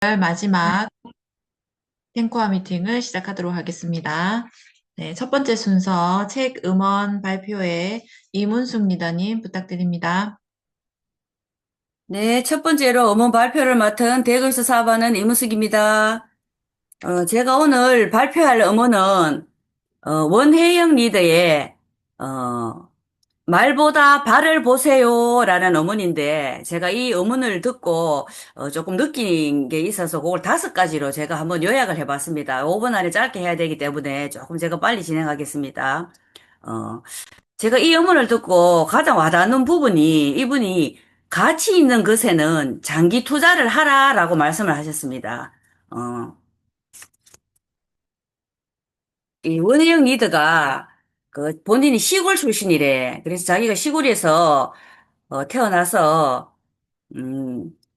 마지막 탱커와 미팅을 시작하도록 하겠습니다. 네, 첫 번째 순서 책 음원 발표회 이문숙 리더님 부탁드립니다. 네, 첫 번째로 음원 발표를 맡은 대글스 사반은 이무숙입니다. 제가 오늘 발표할 음원은 원혜영 리더의 말보다 발을 보세요라는 음원인데 제가 이 음원을 듣고 조금 느낀 게 있어서 그걸 5가지로 제가 한번 요약을 해봤습니다. 5분 안에 짧게 해야 되기 때문에 조금 제가 빨리 진행하겠습니다. 어, 제가 이 음원을 듣고 가장 와닿는 부분이 이분이 가치 있는 것에는 장기 투자를 하라라고 말씀을 하셨습니다. 어, 이 원희영 리더가 그 본인이 시골 출신이래. 그래서 자기가 시골에서 태어나서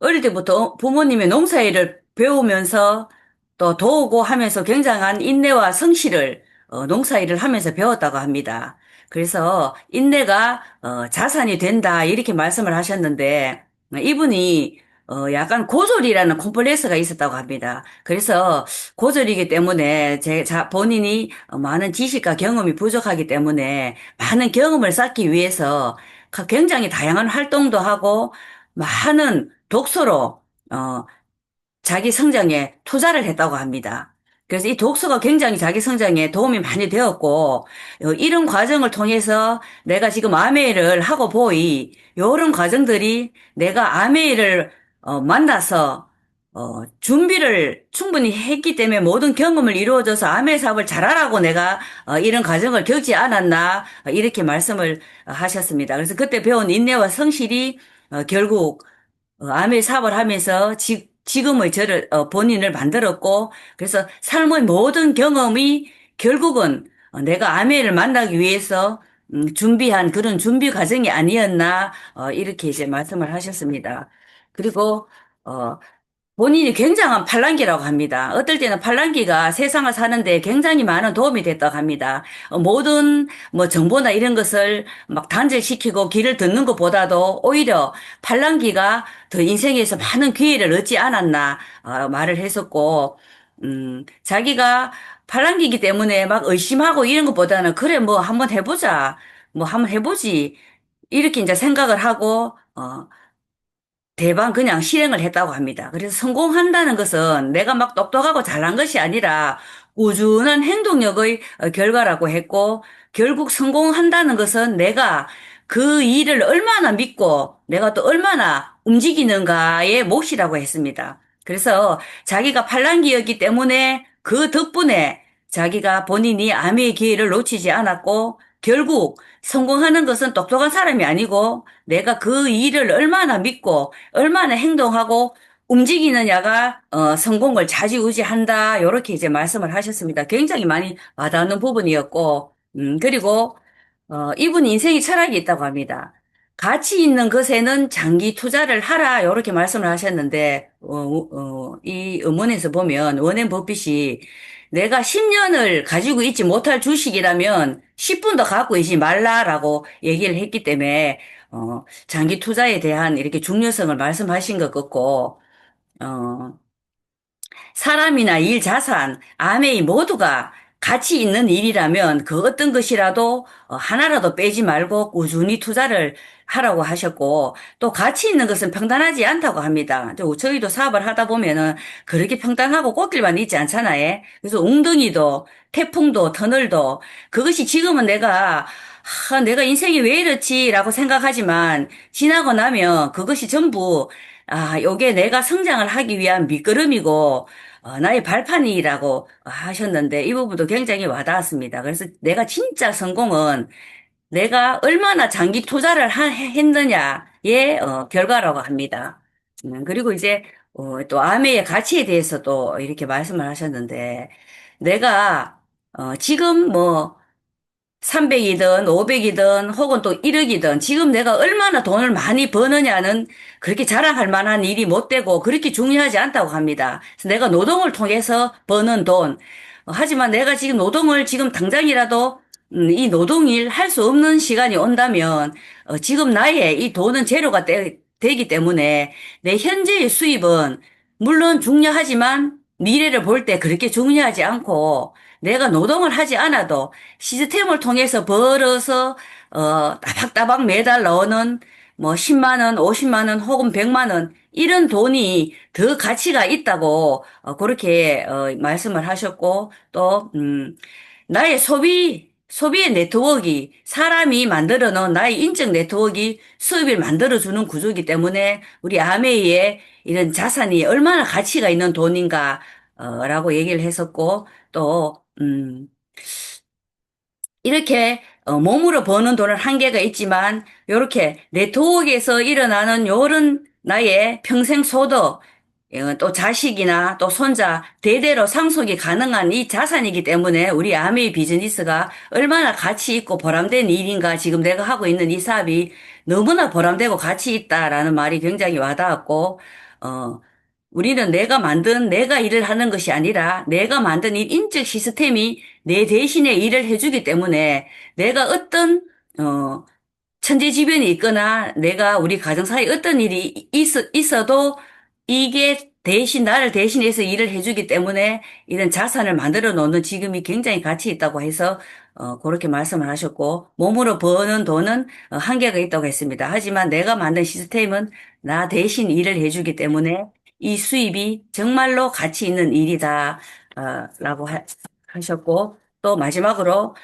어릴 때부터 부모님의 농사일을 배우면서 또 도우고 하면서 굉장한 인내와 성실을 농사일을 하면서 배웠다고 합니다. 그래서 인내가 자산이 된다 이렇게 말씀을 하셨는데 이분이 약간 고졸이라는 콤플렉스가 있었다고 합니다. 그래서 고졸이기 때문에 본인이 많은 지식과 경험이 부족하기 때문에 많은 경험을 쌓기 위해서 굉장히 다양한 활동도 하고 많은 독서로 자기 성장에 투자를 했다고 합니다. 그래서 이 독서가 굉장히 자기 성장에 도움이 많이 되었고 이런 과정을 통해서 내가 지금 아메이를 하고 보이 이런 과정들이 내가 아메이를 만나서 준비를 충분히 했기 때문에 모든 경험을 이루어져서 아메이 사업을 잘하라고 내가 이런 과정을 겪지 않았나 이렇게 말씀을 하셨습니다. 그래서 그때 배운 인내와 성실이 결국 암의 사업을 하면서 지금의 본인을 만들었고, 그래서 삶의 모든 경험이 결국은 내가 아메를 만나기 위해서 준비한 그런 준비 과정이 아니었나, 이렇게 이제 말씀을 하셨습니다. 그리고, 어, 본인이 굉장한 팔랑귀라고 합니다. 어떨 때는 팔랑귀가 세상을 사는데 굉장히 많은 도움이 됐다고 합니다. 모든 뭐 정보나 이런 것을 막 단절시키고 길을 듣는 것보다도 오히려 팔랑귀가 더 인생에서 많은 기회를 얻지 않았나 말을 했었고, 자기가 팔랑귀이기 때문에 막 의심하고 이런 것보다는 그래 뭐 한번 해보자, 뭐 한번 해보지 이렇게 이제 생각을 하고 대반 그냥 실행을 했다고 합니다. 그래서 성공한다는 것은 내가 막 똑똑하고 잘난 것이 아니라 꾸준한 행동력의 결과라고 했고, 결국 성공한다는 것은 내가 그 일을 얼마나 믿고 내가 또 얼마나 움직이는가의 몫이라고 했습니다. 그래서 자기가 팔랑귀였기 때문에 그 덕분에 자기가 본인이 암의 기회를 놓치지 않았고, 결국 성공하는 것은 똑똑한 사람이 아니고 내가 그 일을 얼마나 믿고 얼마나 행동하고 움직이느냐가 성공을 좌지우지한다. 이렇게 이제 말씀을 하셨습니다. 굉장히 많이 와닿는 부분이었고, 그리고 이분 인생의 철학이 있다고 합니다. 가치 있는 것에는 장기 투자를 하라. 이렇게 말씀을 하셨는데, 이 음원에서 보면 워렌 버핏이 내가 10년을 가지고 있지 못할 주식이라면 10분도 갖고 있지 말라라고 얘기를 했기 때문에, 장기 투자에 대한 이렇게 중요성을 말씀하신 것 같고, 어, 사람이나 일, 자산, 아메이 모두가 가치 있는 일이라면 그 어떤 것이라도 하나라도 빼지 말고 꾸준히 투자를 하라고 하셨고 또 가치 있는 것은 평단하지 않다고 합니다. 저희도 사업을 하다 보면은 그렇게 평단하고 꽃길만 있지 않잖아요. 그래서 웅덩이도 태풍도 터널도 그것이 지금은 내가 인생이 왜 이렇지라고 생각하지만 지나고 나면 그것이 전부 요게 내가 성장을 하기 위한 밑거름이고 나의 발판이라고 하셨는데 이 부분도 굉장히 와닿았습니다. 그래서 내가 진짜 성공은 내가 얼마나 장기 투자를 했느냐의 결과라고 합니다. 그리고 이제 또 아메의 가치에 대해서도 이렇게 말씀을 하셨는데 내가 지금 뭐 300이든 500이든 혹은 또 1억이든 지금 내가 얼마나 돈을 많이 버느냐는 그렇게 자랑할 만한 일이 못 되고 그렇게 중요하지 않다고 합니다. 그래서 내가 노동을 통해서 버는 돈. 하지만 내가 지금 노동을 지금 당장이라도 이 노동일 할 수 없는 시간이 온다면 지금 나의 이 돈은 되기 때문에 내 현재의 수입은 물론 중요하지만 미래를 볼 때 그렇게 중요하지 않고 내가 노동을 하지 않아도 시스템을 통해서 벌어서 따박따박 매달 나오는 뭐 10만 원, 50만 원 혹은 100만 원 이런 돈이 더 가치가 있다고 그렇게 말씀을 하셨고 또 나의 소비의 네트워크가 사람이 만들어 놓은 나의 인적 네트워크가 수입을 만들어주는 구조이기 때문에 우리 아메이의 이런 자산이 얼마나 가치가 있는 돈인가, 라고 얘기를 했었고, 또, 이렇게 몸으로 버는 돈은 한계가 있지만 요렇게 네트워크에서 일어나는 요런 나의 평생 소득 또 자식이나 또 손자 대대로 상속이 가능한 이 자산이기 때문에 우리 아메이 비즈니스가 얼마나 가치 있고 보람된 일인가 지금 내가 하고 있는 이 사업이 너무나 보람되고 가치 있다라는 말이 굉장히 와닿았고 어 우리는 내가 일을 하는 것이 아니라 내가 만든 이 인적 시스템이 내 대신에 일을 해주기 때문에 내가 어떤, 어, 천재지변이 있거나 내가 우리 가정사에 어떤 일이 있어도 이게 나를 대신해서 일을 해주기 때문에 이런 자산을 만들어 놓는 지금이 굉장히 가치 있다고 해서 그렇게 말씀을 하셨고 몸으로 버는 돈은 한계가 있다고 했습니다. 하지만 내가 만든 시스템은 나 대신 일을 해주기 때문에 이 수입이 정말로 가치 있는 일이다 라고 하셨고 또 마지막으로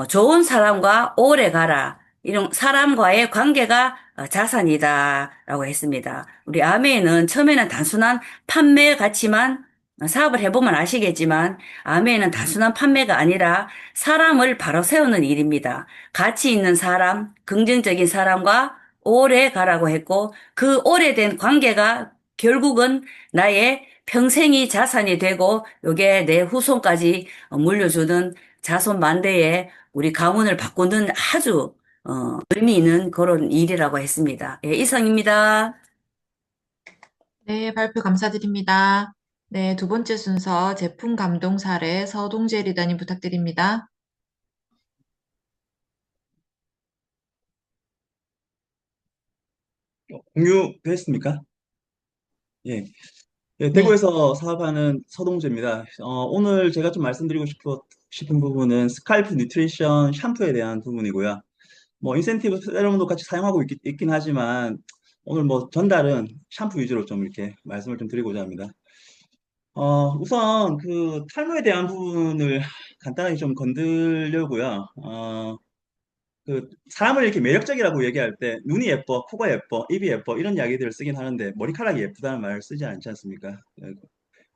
좋은 사람과 오래 가라. 이런 사람과의 관계가 자산이다라고 했습니다. 우리 아메이는 처음에는 단순한 판매 가치만 사업을 해보면 아시겠지만 아메이는 단순한 판매가 아니라 사람을 바로 세우는 일입니다. 가치 있는 사람, 긍정적인 사람과 오래 가라고 했고 그 오래된 관계가 결국은 나의 평생이 자산이 되고 요게 내 후손까지 물려주는 자손 만대의 우리 가문을 바꾸는 아주 의미 있는 그런 일이라고 했습니다. 예, 이상입니다. 네, 발표 감사드립니다. 네, 두 번째 순서 제품 감동 사례 서동재 리더님 부탁드립니다. 공유됐습니까? 예. 예, 네, 대구에서 사업하는 서동재입니다. 오늘 제가 좀 말씀드리고 싶은 부분은 스칼프 뉴트리션 샴푸에 대한 부분이고요. 뭐, 인센티브 세럼도 같이 사용하고 긴 하지만, 오늘 뭐, 전달은 샴푸 위주로 좀 이렇게 말씀을 좀 드리고자 합니다. 우선 그 탈모에 대한 부분을 간단하게 좀 건들려고요. 그 사람을 이렇게 매력적이라고 얘기할 때 눈이 예뻐, 코가 예뻐, 입이 예뻐 이런 이야기들을 쓰긴 하는데 머리카락이 예쁘다는 말을 쓰지 않지 않습니까?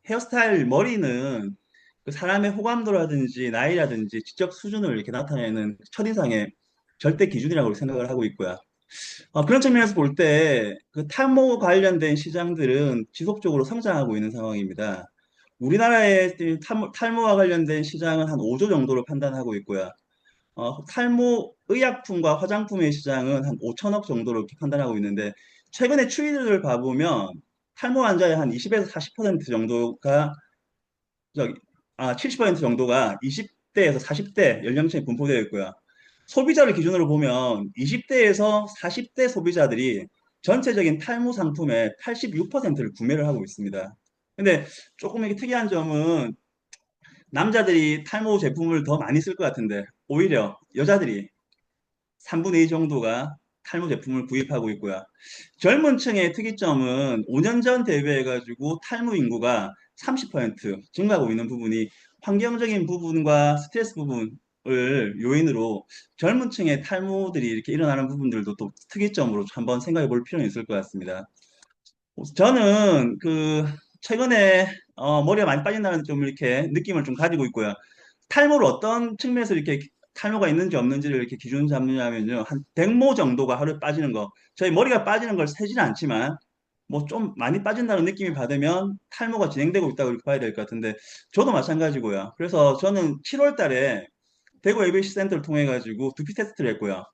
헤어스타일 머리는 그 사람의 호감도라든지 나이라든지 지적 수준을 이렇게 나타내는 첫인상의 절대 기준이라고 생각을 하고 있고요. 그런 측면에서 볼 때 그 탈모 관련된 시장들은 지속적으로 성장하고 있는 상황입니다. 우리나라의 탈모와 관련된 시장은 한 5조 정도로 판단하고 있고요. 탈모 의약품과 화장품의 시장은 한 5천억 정도로 이렇게 판단하고 있는데, 최근에 추이를 봐보면, 탈모 환자의 한 20에서 40% 정도가, 저기, 70% 정도가 20대에서 40대 연령층에 분포되어 있고요. 소비자를 기준으로 보면 20대에서 40대 소비자들이 전체적인 탈모 상품의 86%를 구매를 하고 있습니다. 근데 조금 이게 특이한 점은 남자들이 탈모 제품을 더 많이 쓸 것 같은데 오히려 여자들이 3분의 2 정도가 탈모 제품을 구입하고 있고요. 젊은 층의 특이점은 5년 전 대비해가지고 탈모 인구가 30% 증가하고 있는 부분이 환경적인 부분과 스트레스 부분을 요인으로 젊은 층의 탈모들이 이렇게 일어나는 부분들도 또 특이점으로 한번 생각해 볼 필요는 있을 것 같습니다. 저는 그 최근에 머리가 많이 빠진다는 좀 이렇게 느낌을 좀 가지고 있고요. 탈모를 어떤 측면에서 이렇게 탈모가 있는지 없는지를 이렇게 기준 잡느냐면요. 한 100모 정도가 하루에 빠지는 거. 저희 머리가 빠지는 걸 세지는 않지만 뭐 좀 많이 빠진다는 느낌이 받으면 탈모가 진행되고 있다고 이렇게 봐야 될 것 같은데 저도 마찬가지고요. 그래서 저는 7월 달에 대구 ABC 센터를 통해 가지고 두피 테스트를 했고요.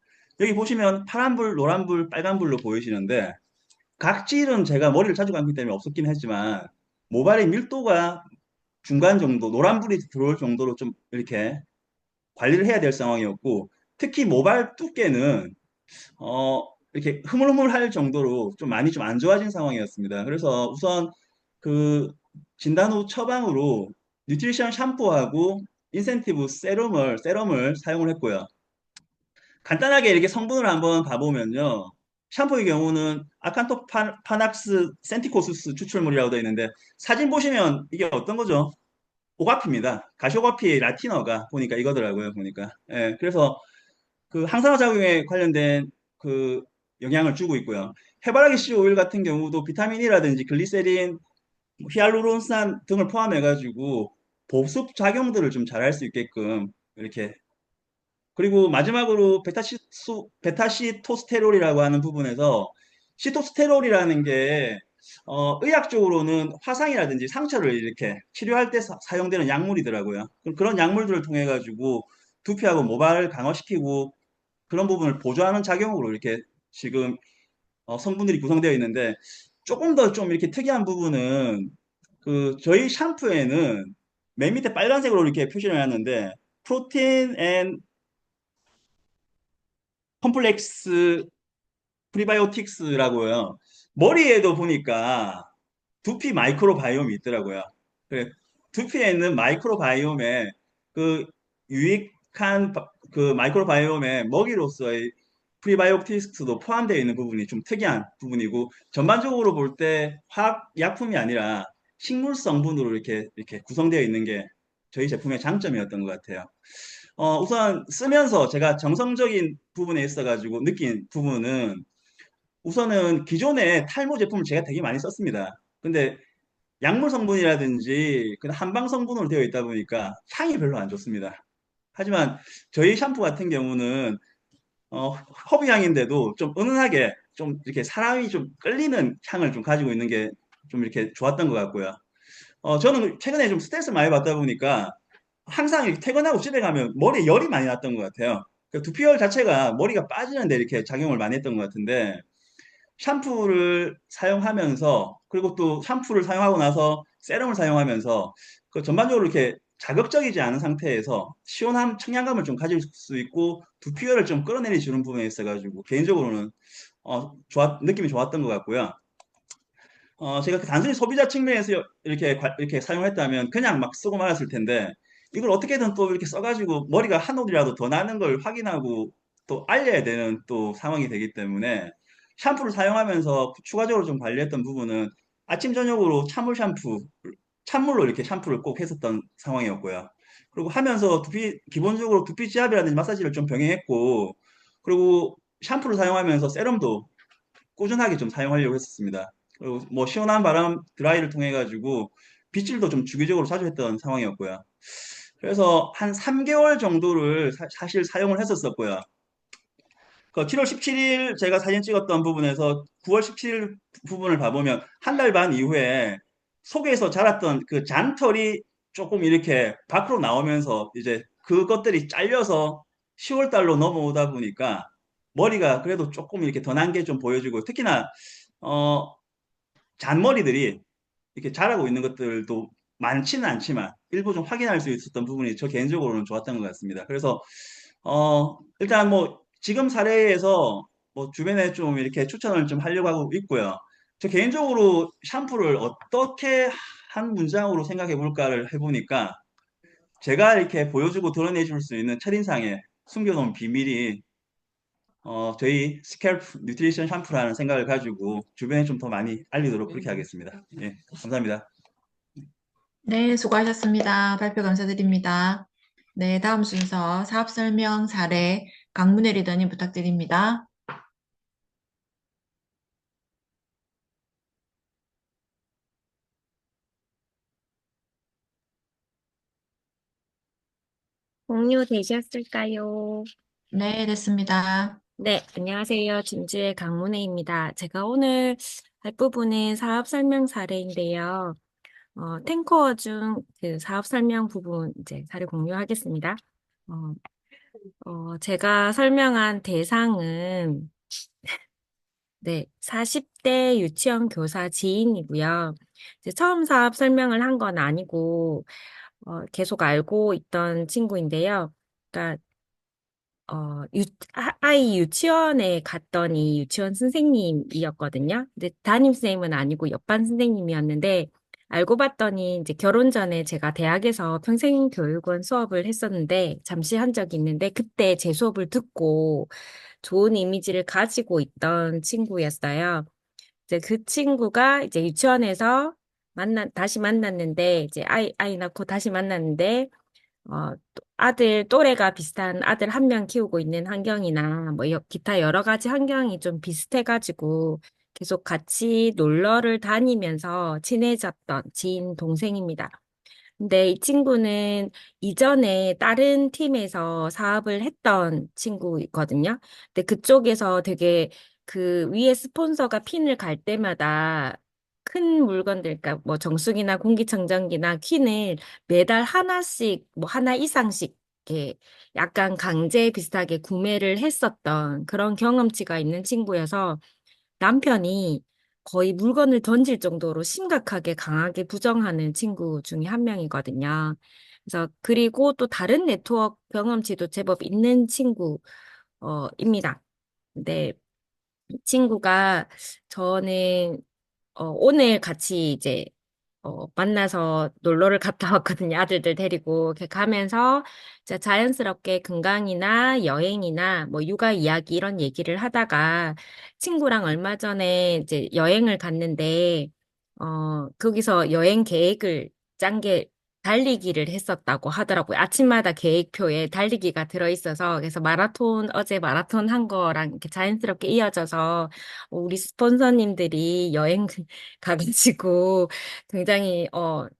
여기 보시면 파란불, 노란불, 빨간불로 보이시는데 각질은 제가 머리를 자주 감기 때문에 없었긴 했지만 모발의 밀도가 중간 정도, 노란불이 들어올 정도로 좀 이렇게 관리를 해야 될 상황이었고, 특히 모발 두께는, 이렇게 흐물흐물할 정도로 좀 많이 좀 안 좋아진 상황이었습니다. 그래서 우선 그 진단 후 처방으로 뉴트리션 샴푸하고 인센티브 세럼을 사용을 했고요. 간단하게 이렇게 성분을 한번 봐보면요. 샴푸의 경우는 아칸토파낙스 센티코수스 추출물이라고 되어 있는데 사진 보시면 이게 어떤 거죠? 오가피입니다. 가시오가피의 라틴어가 보니까 이거더라고요. 보니까. 예, 그래서 그 항산화 작용에 관련된 그 영향을 주고 있고요. 해바라기 씨 오일 같은 경우도 비타민이라든지 글리세린, 히알루론산 등을 포함해가지고 보습 작용들을 좀 잘할 수 있게끔 이렇게. 그리고 마지막으로 베타시토스테롤이라고 하는 부분에서 시토스테롤이라는 게 의학적으로는 화상이라든지 상처를 이렇게 치료할 때 사용되는 약물이더라고요. 그런 약물들을 통해 가지고 두피하고 모발을 강화시키고 그런 부분을 보조하는 작용으로 이렇게 지금 성분들이 구성되어 있는데 조금 더 좀 이렇게 특이한 부분은 그 저희 샴푸에는 맨 밑에 빨간색으로 이렇게 표시를 해놨는데 프로틴 앤 컴플렉스 프리바이오틱스라고요. 머리에도 보니까 두피 마이크로바이옴이 있더라고요. 그래, 두피에 있는 마이크로바이옴에 그 유익한 그 마이크로바이옴의 먹이로서의 프리바이오틱스도 포함되어 있는 부분이 좀 특이한 부분이고 전반적으로 볼 때 화학 약품이 아니라 식물 성분으로 이렇게 구성되어 있는 게 저희 제품의 장점이었던 것 같아요. 우선 쓰면서 제가 정성적인 부분에 있어가지고 느낀 부분은 우선은 기존에 탈모 제품을 제가 되게 많이 썼습니다. 근데 약물 성분이라든지 그 한방 성분으로 되어 있다 보니까 향이 별로 안 좋습니다. 하지만 저희 샴푸 같은 경우는 어, 허브향인데도 좀 은은하게 좀 이렇게 사람이 좀 끌리는 향을 좀 가지고 있는 게 좀 이렇게 좋았던 것 같고요. 저는 최근에 좀 스트레스 많이 받다 보니까 항상 이렇게 퇴근하고 집에 가면 머리에 열이 많이 났던 것 같아요. 그 두피열 자체가 머리가 빠지는데 이렇게 작용을 많이 했던 것 같은데 샴푸를 사용하면서 그리고 또 샴푸를 사용하고 나서 세럼을 사용하면서 그 전반적으로 이렇게 자극적이지 않은 상태에서 시원한 청량감을 좀 가질 수 있고 두피열을 좀 끌어내리 주는 부분에 있어가지고 개인적으로는 느낌이 좋았던 것 같고요. 제가 그 단순히 소비자 측면에서 이렇게 사용했다면 그냥 막 쓰고 말았을 텐데 이걸 어떻게든 또 이렇게 써가지고 머리가 한 올이라도 더 나는 걸 확인하고 또 알려야 되는 또 상황이 되기 때문에 샴푸를 사용하면서 추가적으로 좀 관리했던 부분은 아침 저녁으로 찬물로 이렇게 샴푸를 꼭 했었던 상황이었고요. 그리고 하면서 기본적으로 두피 지압이라든지 마사지를 좀 병행했고 그리고 샴푸를 사용하면서 세럼도 꾸준하게 좀 사용하려고 했었습니다. 그리고 뭐 시원한 바람 드라이를 통해 가지고 빗질도 좀 주기적으로 자주 했던 상황이었고요. 그래서 한 3개월 정도를 사실 사용을 했었었고요. 그 7월 17일 제가 사진 찍었던 부분에서 9월 17일 부분을 봐보면 한 달 반 이후에 속에서 자랐던 그 잔털이 조금 이렇게 밖으로 나오면서 이제 그것들이 잘려서 10월 달로 넘어오다 보니까 머리가 그래도 조금 이렇게 더 난 게 좀 보여지고 특히나 어 잔머리들이 이렇게 자라고 있는 것들도 많지는 않지만 일부 좀 확인할 수 있었던 부분이 저 개인적으로는 좋았던 것 같습니다. 그래서 일단 뭐 지금 사례에서 뭐 주변에 좀 이렇게 추천을 좀 하려고 하고 있고요. 저 개인적으로 샴푸를 어떻게 한 문장으로 생각해 볼까를 해보니까 제가 이렇게 보여주고 드러내 줄 수 있는 첫인상에 숨겨놓은 비밀이 저희 스캘프 뉴트리션 샴푸라는 생각을 가지고 주변에 좀 더 많이 알리도록 그렇게 하겠습니다. 예, 감사합니다. 네, 수고하셨습니다. 발표 감사드립니다. 네, 다음 순서 사업 설명 사례 강문혜 리더님 부탁드립니다. 공유되셨을까요? 네, 됐습니다. 네, 안녕하세요. 진주의 강문혜입니다. 제가 오늘 할 부분은 사업 설명 사례인데요. 탱커 중 그 사업 설명 부분 이제 사례 공유하겠습니다. 어, 제가 설명한 대상은 네, 40대 유치원 교사 지인이고요. 이제 처음 사업 설명을 한 건 아니고 계속 알고 있던 친구인데요. 그러니까 아이 유치원에 갔더니 유치원 선생님이었거든요. 근데 담임쌤은 아니고 옆반 선생님이었는데, 알고 봤더니 이제 결혼 전에 제가 대학에서 평생교육원 수업을 했었는데 잠시 한 적이 있는데 그때 제 수업을 듣고 좋은 이미지를 가지고 있던 친구였어요. 이제 그 친구가 이제 유치원에서 다시 만났는데 이제 아이 낳고 다시 만났는데 아들 또래가 비슷한 아들 한 명 키우고 있는 환경이나 뭐 기타 여러 가지 환경이 좀 비슷해가지고 계속 같이 놀러를 다니면서 친해졌던 지인 동생입니다. 근데 이 친구는 이전에 다른 팀에서 사업을 했던 친구거든요. 근데 그쪽에서 되게 그 위에 스폰서가 핀을 갈 때마다 큰 물건들, 그러니까 뭐 정수기나 공기청정기나 퀸을 매달 하나씩, 뭐 하나 이상씩 이렇게 약간 강제 비슷하게 구매를 했었던 그런 경험치가 있는 친구여서 남편이 거의 물건을 던질 정도로 심각하게 강하게 부정하는 친구 중에 한 명이거든요. 그래서 그리고 또 다른 네트워크 경험치도 제법 있는 친구입니다. 근데 이 친구가 저는 오늘 같이 이제 만나서 놀러를 갔다 왔거든요. 아들들 데리고 이렇게 가면서 이제 자연스럽게 건강이나 여행이나 뭐 육아 이야기 이런 얘기를 하다가 친구랑 얼마 전에 이제 여행을 갔는데 거기서 여행 계획을 짠 게 달리기를 했었다고 하더라고요. 아침마다 계획표에 달리기가 들어있어서 그래서 어제 마라톤 한 거랑 이렇게 자연스럽게 이어져서 우리 스폰서님들이 여행 가가지고 굉장히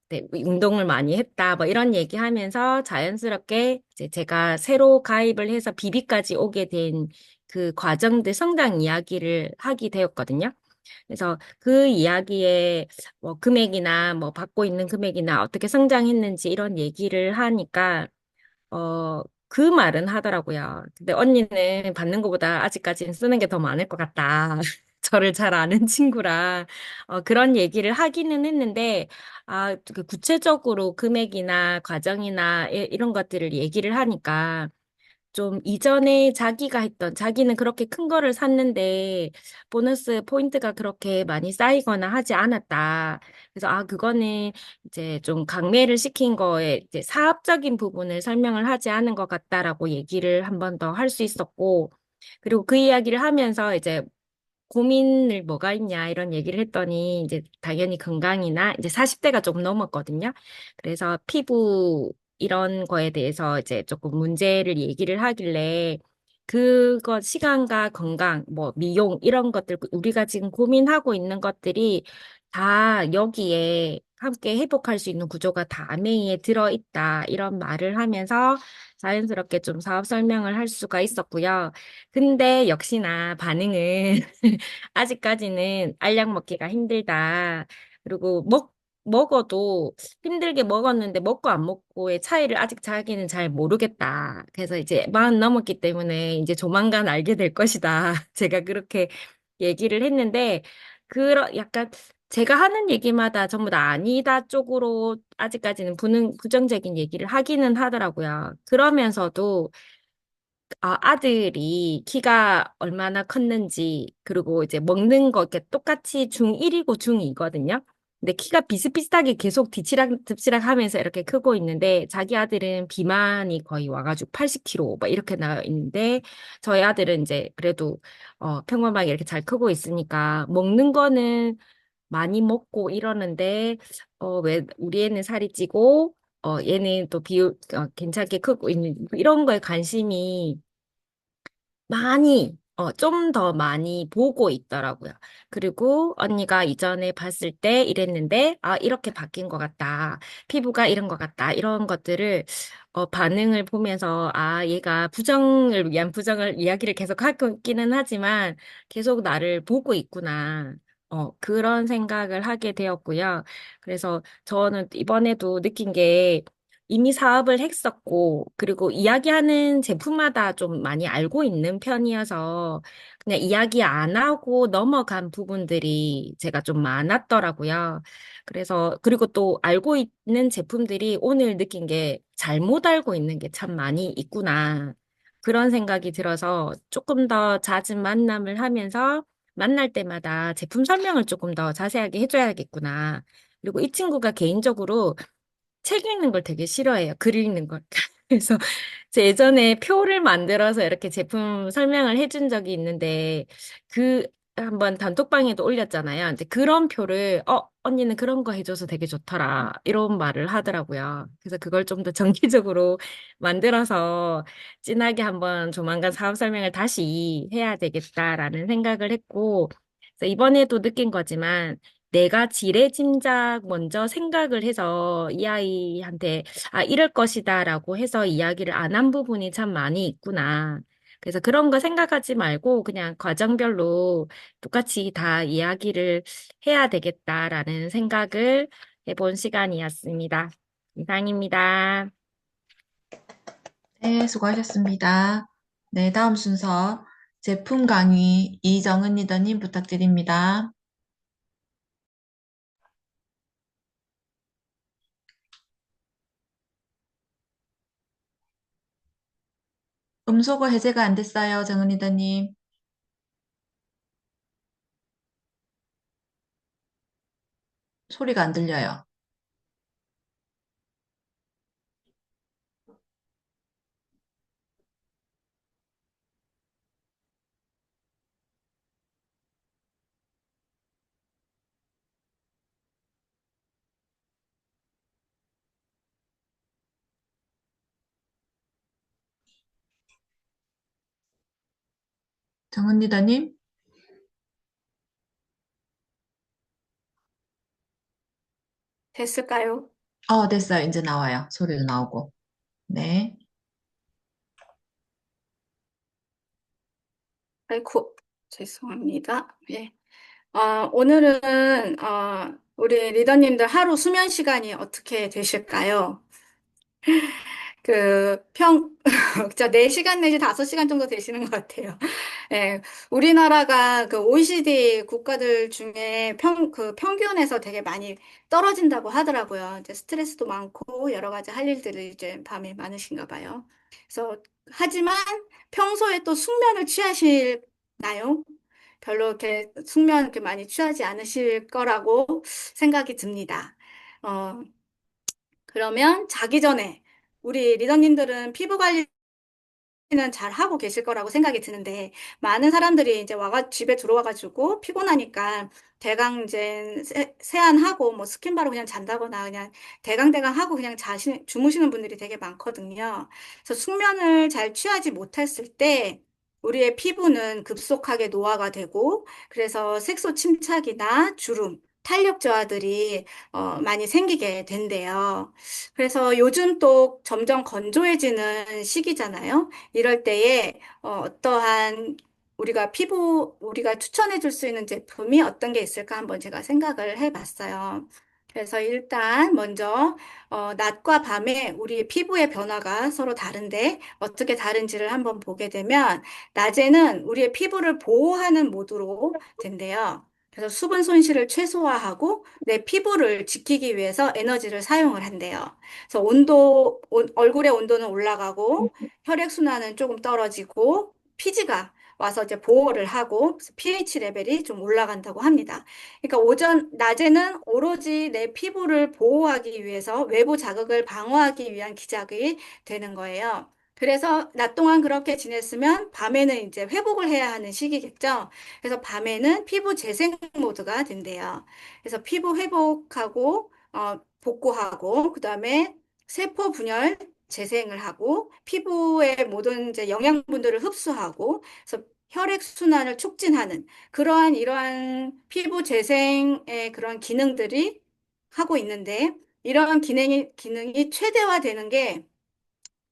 네, 운동을 많이 했다 뭐 이런 얘기하면서 자연스럽게 이제 제가 새로 가입을 해서 비비까지 오게 된 그 과정들 성장 이야기를 하게 되었거든요. 그래서 그 이야기에 뭐 금액이나 뭐 받고 있는 금액이나 어떻게 성장했는지 이런 얘기를 하니까 그 말은 하더라고요. 근데 언니는 받는 것보다 아직까지는 쓰는 게 더 많을 것 같다. 저를 잘 아는 친구라 그런 얘기를 하기는 했는데 그 구체적으로 금액이나 과정이나 이런 것들을 얘기를 하니까 좀 이전에 자기는 그렇게 큰 거를 샀는데 보너스 포인트가 그렇게 많이 쌓이거나 하지 않았다. 그래서 그거는 이제 좀 강매를 시킨 거에 이제 사업적인 부분을 설명을 하지 않은 것 같다라고 얘기를 한 번 더 할 수 있었고, 그리고 그 이야기를 하면서 이제 고민을 뭐가 있냐 이런 얘기를 했더니 이제 당연히 건강이나 이제 40대가 조금 넘었거든요. 그래서 피부 이런 거에 대해서 이제 조금 문제를 얘기를 하길래 그거 시간과 건강, 뭐 미용 이런 것들 우리가 지금 고민하고 있는 것들이 다 여기에 함께 회복할 수 있는 구조가 다 아메이에 들어있다 이런 말을 하면서 자연스럽게 좀 사업 설명을 할 수가 있었고요. 근데 역시나 반응은 아직까지는 알약 먹기가 힘들다. 그리고 먹어도 힘들게 먹었는데 먹고 안 먹고의 차이를 아직 자기는 잘 모르겠다. 그래서 이제 40 넘었기 때문에 이제 조만간 알게 될 것이다. 제가 그렇게 얘기를 했는데, 약간 제가 하는 얘기마다 전부 다 아니다 쪽으로 아직까지는 부정적인 얘기를 하기는 하더라고요. 그러면서도 아들이 키가 얼마나 컸는지, 그리고 이제 먹는 거, 이렇게 똑같이 중1이고 중2거든요. 근데 키가 비슷비슷하게 계속 듭치락 하면서 이렇게 크고 있는데, 자기 아들은 비만이 거의 와가지고 80kg, 막 이렇게 나와 있는데, 저희 아들은 이제 그래도, 평범하게 이렇게 잘 크고 있으니까, 먹는 거는 많이 먹고 이러는데, 왜 우리 애는 살이 찌고, 얘는 또 괜찮게 크고 있는, 이런 거에 관심이 좀 더 많이 보고 있더라고요. 그리고 언니가 이전에 봤을 때 이랬는데, 이렇게 바뀐 것 같다. 피부가 이런 것 같다. 이런 것들을, 반응을 보면서, 얘가 부정을 위한 부정을 이야기를 계속 하고 있기는 하지만, 계속 나를 보고 있구나. 그런 생각을 하게 되었고요. 그래서 저는 이번에도 느낀 게, 이미 사업을 했었고, 그리고 이야기하는 제품마다 좀 많이 알고 있는 편이어서, 그냥 이야기 안 하고 넘어간 부분들이 제가 좀 많았더라고요. 그래서, 그리고 또 알고 있는 제품들이 오늘 느낀 게 잘못 알고 있는 게 참 많이 있구나. 그런 생각이 들어서 조금 더 잦은 만남을 하면서 만날 때마다 제품 설명을 조금 더 자세하게 해줘야겠구나. 그리고 이 친구가 개인적으로 책 읽는 걸 되게 싫어해요. 글 읽는 걸. 그래서 제 예전에 표를 만들어서 이렇게 제품 설명을 해준 적이 있는데 그 한번 단톡방에도 올렸잖아요. 이제 그런 표를 언니는 그런 거 해줘서 되게 좋더라. 이런 말을 하더라고요. 그래서 그걸 좀 더 정기적으로 만들어서 진하게 한번 조만간 사업 설명을 다시 해야 되겠다라는 생각을 했고 그래서 이번에도 느낀 거지만 내가 지레 짐작 먼저 생각을 해서 이 아이한테 이럴 것이다라고 해서 이야기를 안 한 부분이 참 많이 있구나. 그래서 그런 거 생각하지 말고 그냥 과정별로 똑같이 다 이야기를 해야 되겠다라는 생각을 해본 시간이었습니다. 이상입니다. 네, 수고하셨습니다. 네, 다음 순서 제품 강의 이정은 리더님 부탁드립니다. 음소거 해제가 안 됐어요, 정은 리더님. 소리가 안 들려요. 정은 리더님? 됐을까요? 됐어요. 이제 나와요. 소리도 나오고. 네. 아이고, 죄송합니다. 예. 오늘은, 우리 리더님들 하루 수면 시간이 어떻게 되실까요? 진짜 4시간 내지 5시간 정도 되시는 것 같아요. 예, 우리나라가 그 OECD 국가들 중에 평균에서 되게 많이 떨어진다고 하더라고요. 이제 스트레스도 많고 여러 가지 할 일들이 이제 밤에 많으신가 봐요. 그래서, 하지만 평소에 또 숙면을 취하시나요? 별로 이렇게 숙면 이렇게 많이 취하지 않으실 거라고 생각이 듭니다. 어, 그러면 자기 전에 우리 리더님들은 피부 관리 는 잘 하고 계실 거라고 생각이 드는데 많은 사람들이 이제 집에 들어와가지고 피곤하니까 대강 이제 세안하고 뭐 스킨바로 그냥 잔다거나 그냥 대강대강 하고 그냥 주무시는 분들이 되게 많거든요. 그래서 숙면을 잘 취하지 못했을 때 우리의 피부는 급속하게 노화가 되고 그래서 색소 침착이나 주름, 탄력 저하들이 많이 생기게 된대요. 그래서 요즘 또 점점 건조해지는 시기잖아요. 이럴 때에 어떠한 우리가 추천해 줄 수 있는 제품이 어떤 게 있을까 한번 제가 생각을 해 봤어요. 그래서 일단 먼저 낮과 밤에 우리 피부의 변화가 서로 다른데 어떻게 다른지를 한번 보게 되면 낮에는 우리의 피부를 보호하는 모드로 된대요. 그래서 수분 손실을 최소화하고 내 피부를 지키기 위해서 에너지를 사용을 한대요. 그래서 얼굴의 온도는 올라가고 혈액순환은 조금 떨어지고 피지가 와서 이제 보호를 하고 pH 레벨이 좀 올라간다고 합니다. 그러니까 낮에는 오로지 내 피부를 보호하기 위해서 외부 자극을 방어하기 위한 기작이 되는 거예요. 그래서 낮 동안 그렇게 지냈으면 밤에는 이제 회복을 해야 하는 시기겠죠. 그래서 밤에는 피부 재생 모드가 된대요. 그래서 피부 회복하고, 복구하고, 그 다음에 세포 분열 재생을 하고 피부의 모든 이제 영양분들을 흡수하고 그래서 혈액 순환을 촉진하는 이러한 피부 재생의 그런 기능들이 하고 있는데 이러한 기능이 최대화되는 게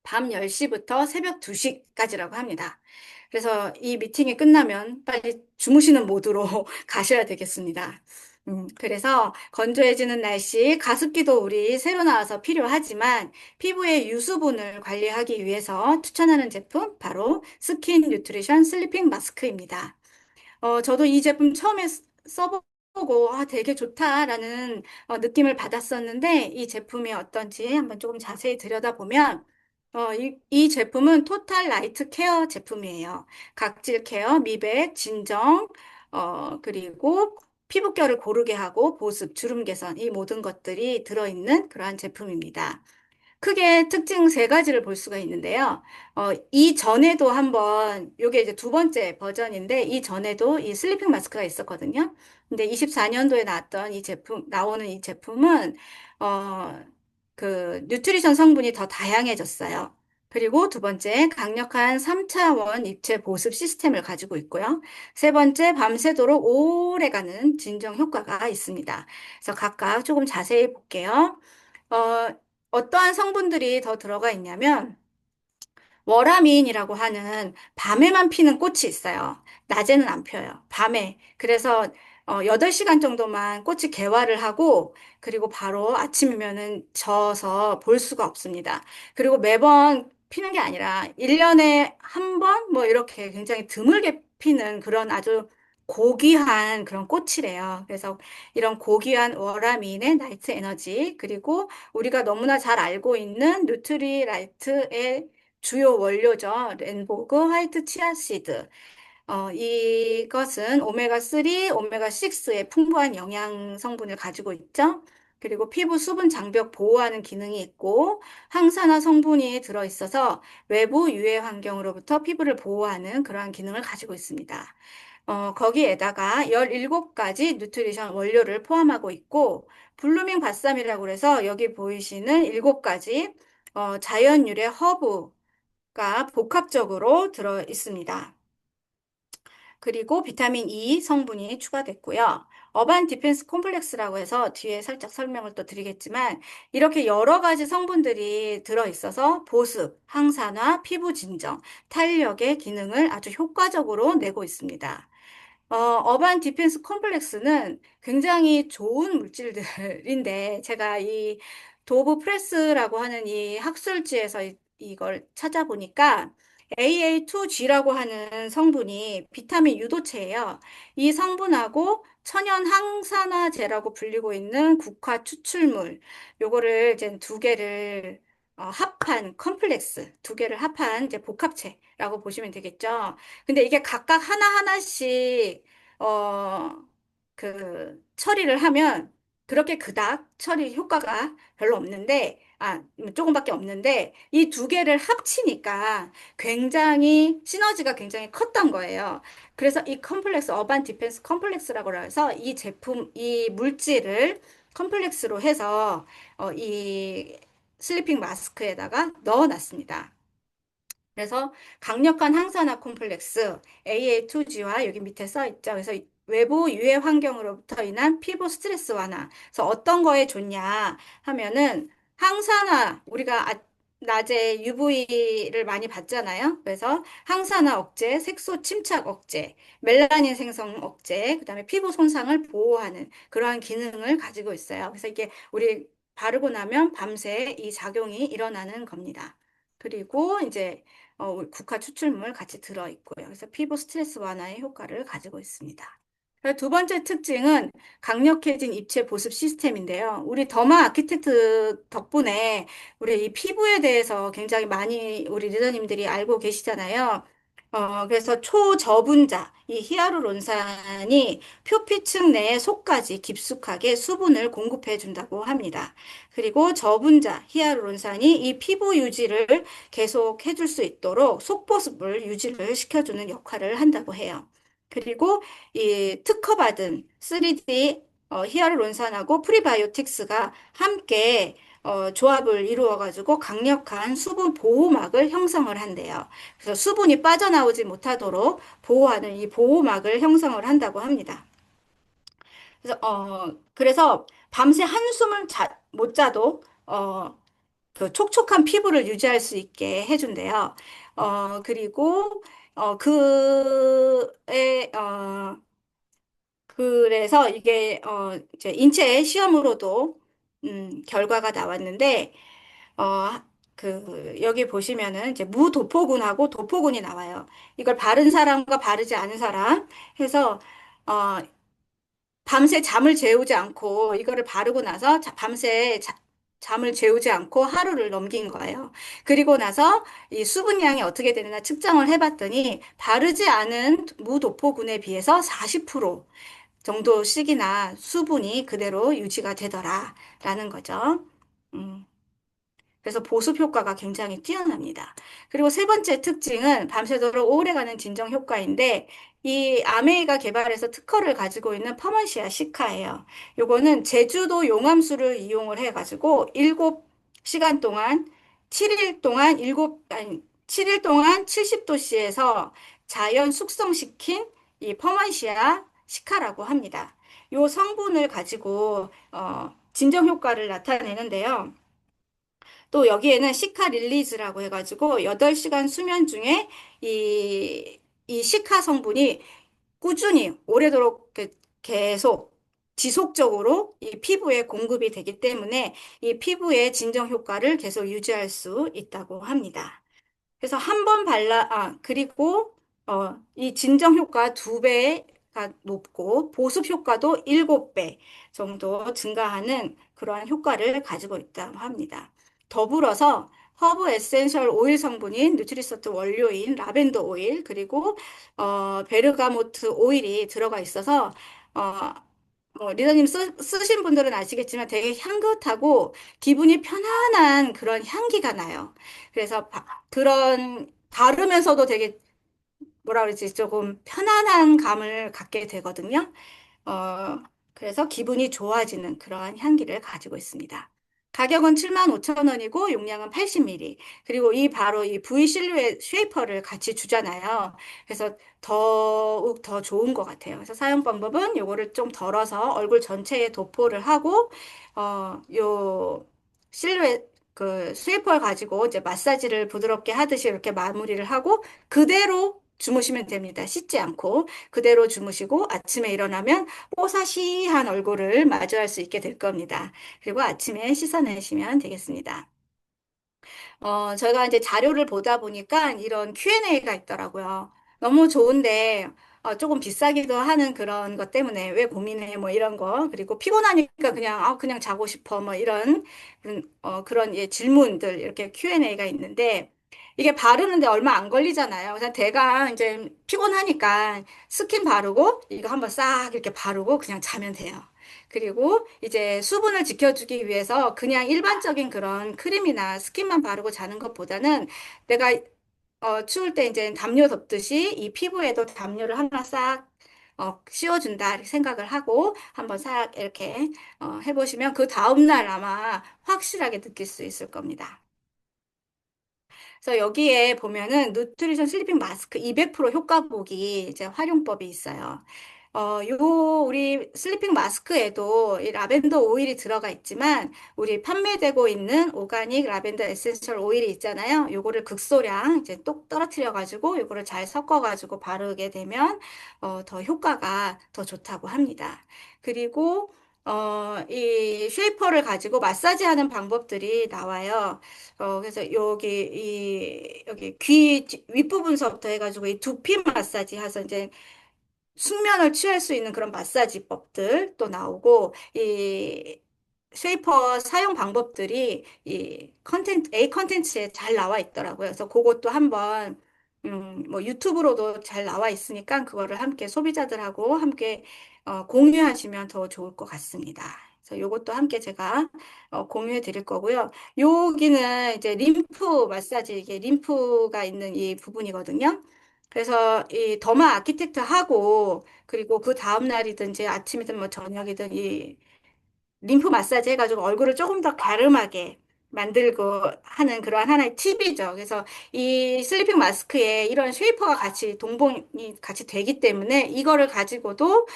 밤 10시부터 새벽 2시까지라고 합니다. 그래서 이 미팅이 끝나면 빨리 주무시는 모드로 가셔야 되겠습니다. 그래서 건조해지는 날씨, 가습기도 우리 새로 나와서 필요하지만 피부의 유수분을 관리하기 위해서 추천하는 제품 바로 스킨 뉴트리션 슬리핑 마스크입니다. 저도 이 제품 처음에 써보고, 되게 좋다라는 느낌을 받았었는데, 이 제품이 어떤지 한번 조금 자세히 들여다보면, 이 제품은 토탈 라이트 케어 제품이에요. 각질 케어, 미백, 진정, 그리고 피부결을 고르게 하고 보습, 주름 개선, 이 모든 것들이 들어있는 그러한 제품입니다. 크게 특징 세 가지를 볼 수가 있는데요. 이전에도 한번, 요게 이제 두 번째 버전인데, 이전에도 이 슬리핑 마스크가 있었거든요. 근데 24년도에 나왔던 나오는 이 제품은, 어, 뉴트리션 성분이 더 다양해졌어요. 그리고 두 번째, 강력한 3차원 입체 보습 시스템을 가지고 있고요. 세 번째, 밤새도록 오래가는 진정 효과가 있습니다. 그래서 각각 조금 자세히 볼게요. 어, 어떠한 성분들이 더 들어가 있냐면, 워라민이라고 하는 밤에만 피는 꽃이 있어요. 낮에는 안 펴요. 밤에. 그래서 8시간 정도만 꽃이 개화를 하고 그리고 바로 아침이면은 져서 볼 수가 없습니다. 그리고 매번 피는 게 아니라 1년에 한 번 뭐 이렇게 굉장히 드물게 피는 그런 아주 고귀한 그런 꽃이래요. 그래서 이런 고귀한 워라민의 나이트 에너지 그리고 우리가 너무나 잘 알고 있는 뉴트리라이트의 주요 원료죠. 렌보그 화이트 치아시드. 이것은 오메가3, 오메가6의 풍부한 영양 성분을 가지고 있죠. 그리고 피부 수분 장벽 보호하는 기능이 있고 항산화 성분이 들어있어서 외부 유해 환경으로부터 피부를 보호하는 그러한 기능을 가지고 있습니다. 거기에다가 17가지 뉴트리션 원료를 포함하고 있고 블루밍 바삼이라고 해서 여기 보이시는 7가지 자연 유래 허브가 복합적으로 들어 있습니다. 그리고 비타민 E 성분이 추가됐고요. 어반 디펜스 콤플렉스라고 해서 뒤에 살짝 설명을 또 드리겠지만 이렇게 여러 가지 성분들이 들어 있어서 보습, 항산화, 피부 진정, 탄력의 기능을 아주 효과적으로 내고 있습니다. 어반 디펜스 컴플렉스는 굉장히 좋은 물질들인데, 제가 이 도브 프레스라고 하는 이 학술지에서 이걸 찾아보니까 AA2G라고 하는 성분이 비타민 유도체예요. 이 성분하고 천연 항산화제라고 불리고 있는 국화 추출물, 요거를 이제 두 개를 합한 컴플렉스, 두 개를 합한 이제 복합체라고 보시면 되겠죠. 근데 이게 각각 하나하나씩, 어, 처리를 하면 그렇게 그닥 처리 효과가 별로 없는데, 조금밖에 없는데, 이 두 개를 합치니까 굉장히, 시너지가 굉장히 컸던 거예요. 그래서 이 컴플렉스, 어반 디펜스 컴플렉스라고 해서 이 제품, 이 물질을 컴플렉스로 해서, 이 슬리핑 마스크에다가 넣어놨습니다. 그래서 강력한 항산화 콤플렉스 AA2G와 여기 밑에 써 있죠. 그래서 외부 유해 환경으로부터 인한 피부 스트레스 완화. 그래서 어떤 거에 좋냐 하면은 항산화 우리가 낮에 UV를 많이 받잖아요. 그래서 항산화 억제, 색소 침착 억제, 멜라닌 생성 억제, 그다음에 피부 손상을 보호하는 그러한 기능을 가지고 있어요. 그래서 이게 우리 바르고 나면 밤새 이 작용이 일어나는 겁니다. 그리고 이제 국화 추출물 같이 들어있고요. 그래서 피부 스트레스 완화의 효과를 가지고 있습니다. 그리고 두 번째 특징은 강력해진 입체 보습 시스템인데요. 우리 더마 아키텍트 덕분에 우리 이 피부에 대해서 굉장히 많이 우리 리더님들이 알고 계시잖아요. 그래서 초저분자, 이 히아루론산이 표피층 내의 속까지 깊숙하게 수분을 공급해 준다고 합니다. 그리고 저분자, 히아루론산이 이 피부 유지를 계속 해줄 수 있도록 속보습을 유지를 시켜주는 역할을 한다고 해요. 그리고 이 특허받은 3D 히아루론산하고 프리바이오틱스가 함께 조합을 이루어가지고 강력한 수분 보호막을 형성을 한대요. 그래서 수분이 빠져나오지 못하도록 보호하는 이 보호막을 형성을 한다고 합니다. 그래서 밤새 한숨을 못 자도 그 촉촉한 피부를 유지할 수 있게 해준대요. 그리고 그래서 이게 이제 인체 시험으로도 결과가 나왔는데 여기 보시면은 이제 무도포군하고 도포군이 나와요. 이걸 바른 사람과 바르지 않은 사람 해서 어, 밤새 잠을 재우지 않고 이거를 바르고 나서 밤새 잠을 재우지 않고 하루를 넘긴 거예요. 그리고 나서 이 수분량이 어떻게 되느냐 측정을 해봤더니 바르지 않은 무도포군에 비해서 40% 정도씩이나 수분이 그대로 유지가 되더라라는 거죠. 음. 그래서 보습 효과가 굉장히 뛰어납니다. 그리고 세 번째 특징은 밤새도록 오래가는 진정 효과인데 이 아메이가 개발해서 특허를 가지고 있는 퍼먼시아 시카예요. 요거는 제주도 용암수를 이용을 해가지고 7시간 동안 7일 동안 7일 동안 70도씨에서 자연 숙성시킨 이 퍼먼시아 시카라고 합니다. 요 성분을 가지고 진정 효과를 나타내는데요. 또 여기에는 시카 릴리즈라고 해가지고 8시간 수면 중에 이 시카 성분이 꾸준히 오래도록 계속 지속적으로 이 피부에 공급이 되기 때문에 이 피부의 진정 효과를 계속 유지할 수 있다고 합니다. 그래서 한 번 그리고, 이 진정 효과 2배가 높고, 보습 효과도 7배 정도 증가하는 그러한 효과를 가지고 있다고 합니다. 더불어서 허브 에센셜 오일 성분인 누트리서트 원료인 라벤더 오일, 그리고, 베르가모트 오일이 들어가 있어서, 어, 리더님 쓰신 분들은 아시겠지만 되게 향긋하고 기분이 편안한 그런 향기가 나요. 그래서 그런 바르면서도 되게 뭐라 그러지 조금 편안한 감을 갖게 되거든요. 어, 그래서 기분이 좋아지는 그러한 향기를 가지고 있습니다. 가격은 75,000원이고 용량은 80ml. 그리고 바로 이 V 실루엣 쉐이퍼를 같이 주잖아요. 그래서 더욱 더 좋은 것 같아요. 그래서 사용 방법은 요거를 좀 덜어서 얼굴 전체에 도포를 하고 요 실루엣 그 쉐이퍼를 가지고 이제 마사지를 부드럽게 하듯이 이렇게 마무리를 하고 그대로 주무시면 됩니다. 씻지 않고 그대로 주무시고 아침에 일어나면 뽀사시한 얼굴을 마주할 수 있게 될 겁니다. 그리고 아침에 씻어내시면 되겠습니다. 저희가 이제 자료를 보다 보니까 이런 Q&A가 있더라고요. 너무 좋은데, 조금 비싸기도 하는 그런 것 때문에 왜 고민해? 뭐 이런 거. 그리고 피곤하니까 그냥 자고 싶어. 뭐 그런 예, 질문들, 이렇게 Q&A가 있는데, 이게 바르는데 얼마 안 걸리잖아요. 그래서 대강 이제 피곤하니까 스킨 바르고, 이거 한번 싹 이렇게 바르고 그냥 자면 돼요. 그리고 이제 수분을 지켜주기 위해서 그냥 일반적인 그런 크림이나 스킨만 바르고 자는 것보다는 내가 추울 때 이제 담요 덮듯이 이 피부에도 담요를 하나 싹 씌워준다 이렇게 생각을 하고 한번 싹 이렇게 해보시면 그 다음날 아마 확실하게 느낄 수 있을 겁니다. 그래서 여기에 보면은 누트리션 슬리핑 마스크 200% 효과 보기 이제 활용법이 있어요. 우리 슬리핑 마스크에도 이 라벤더 오일이 들어가 있지만, 우리 판매되고 있는 오가닉 라벤더 에센셜 오일이 있잖아요. 요거를 극소량 이제 똑 떨어뜨려가지고, 요거를 잘 섞어가지고 바르게 되면, 더 효과가 더 좋다고 합니다. 그리고, 이 쉐이퍼를 가지고 마사지하는 방법들이 나와요. 그래서 여기 귀 윗부분서부터 해가지고 이 두피 마사지 해서 이제 숙면을 취할 수 있는 그런 마사지법들 또 나오고, 이 쉐이퍼 사용 방법들이 A 컨텐츠에 잘 나와 있더라고요. 그래서 그것도 한번, 뭐 유튜브로도 잘 나와 있으니까 그거를 함께 소비자들하고 함께 공유하시면 더 좋을 것 같습니다. 그래서 요것도 함께 제가 공유해 드릴 거고요. 여기는 이제 림프 마사지, 이게 림프가 있는 이 부분이거든요. 그래서 이 더마 아키텍트 하고 그리고 그 다음 날이든지 아침이든 뭐 저녁이든 이 림프 마사지 해가지고 얼굴을 조금 더 갸름하게 만들고 하는 그러한 하나의 팁이죠. 그래서 이 슬리핑 마스크에 이런 쉐이퍼가 같이 동봉이 같이 되기 때문에 이거를 가지고도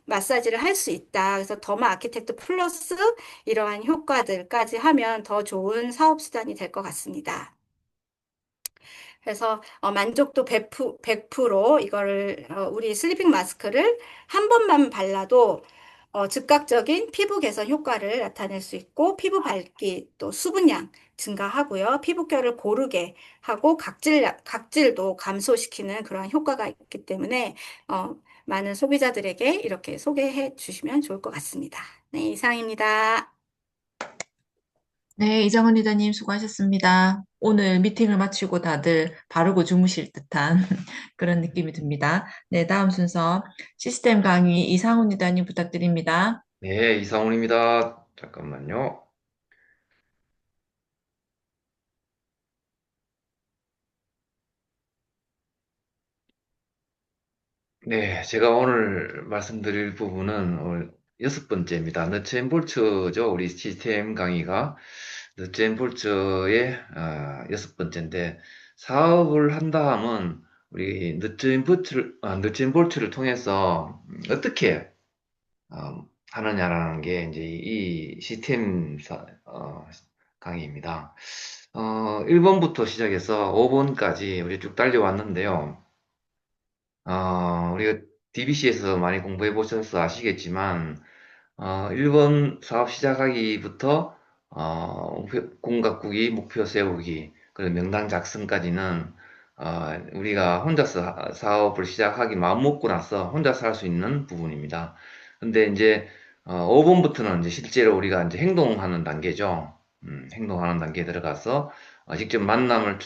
마사지를 할 수 있다. 그래서 더마 아키텍트 플러스 이러한 효과들까지 하면 더 좋은 사업 수단이 될 것 같습니다. 그래서 만족도 100% 이거를 우리 슬리핑 마스크를 한 번만 발라도 즉각적인 피부 개선 효과를 나타낼 수 있고 피부 밝기 또 수분량 증가하고요. 피부결을 고르게 하고 각질도 감소시키는 그러한 효과가 있기 때문에 많은 소비자들에게 이렇게 소개해 주시면 좋을 것 같습니다. 네, 이상입니다. 네, 이정은 리더님 수고하셨습니다. 오늘 미팅을 마치고 다들 바르고 주무실 듯한 그런 느낌이 듭니다. 네, 다음 순서 시스템 강의 이상훈 리더님 부탁드립니다. 네, 이상훈입니다. 잠깐만요. 네, 제가 오늘 말씀드릴 부분은 오늘 여섯 번째입니다. 너츠 앤 볼츠죠. 우리 시스템 강의가 너츠 앤 볼츠의 여섯 번째인데 사업을 한다 하면 우리 너츠 앤 볼츠를 통해서 어떻게 하느냐라는 게 이제 이 시스템 강의입니다. 1번부터 시작해서 5번까지 우리 쭉 달려왔는데요. 우리가 DBC에서 많이 공부해 보셔서 아시겠지만, 1번 사업 시작하기부터, 공각구기, 목표 세우기, 그리고 명당 작성까지는, 우리가 혼자서 사업을 시작하기 마음 먹고 나서 혼자서 할 수 있는 부분입니다. 근데 이제, 5번부터는 이제 실제로 우리가 이제 행동하는 단계죠. 행동하는 단계에 들어가서, 직접 만남을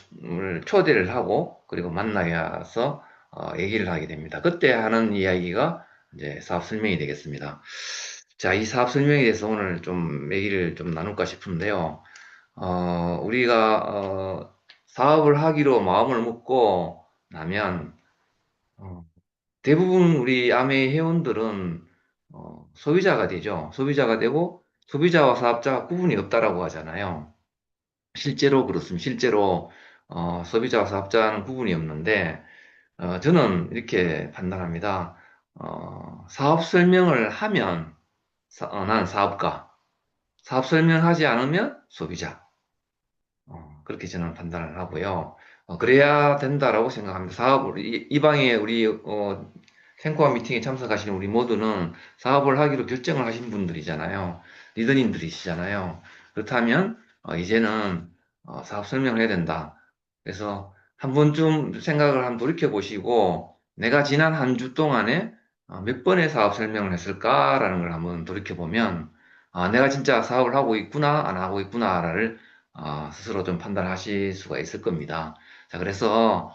초대를 하고, 그리고 만나서, 얘기를 하게 됩니다. 그때 하는 이야기가 이제 사업 설명이 되겠습니다. 자, 이 사업 설명에 대해서 오늘 좀 얘기를 좀 나눌까 싶은데요. 우리가, 사업을 하기로 마음을 먹고 나면, 어, 대부분 우리 아메 회원들은, 소비자가 되죠. 소비자가 되고, 소비자와 사업자가 구분이 없다라고 하잖아요. 실제로 그렇습니다. 실제로, 소비자와 사업자는 구분이 없는데, 저는 이렇게 판단합니다. 사업 설명을 하면 난 사업가, 사업 설명하지 않으면 소비자. 그렇게 저는 판단을 하고요. 그래야 된다라고 생각합니다. 이 방에 우리 생코아 미팅에 참석하시는 우리 모두는 사업을 하기로 결정을 하신 분들이잖아요. 리더님들이시잖아요. 그렇다면 이제는 사업 설명을 해야 된다. 그래서 한 번쯤 생각을 한번 돌이켜 보시고 내가 지난 한 주 동안에 몇 번의 사업 설명을 했을까라는 걸 한번 돌이켜 보면 내가 진짜 사업을 하고 있구나, 안 하고 있구나를 스스로 좀 판단하실 수가 있을 겁니다. 자, 그래서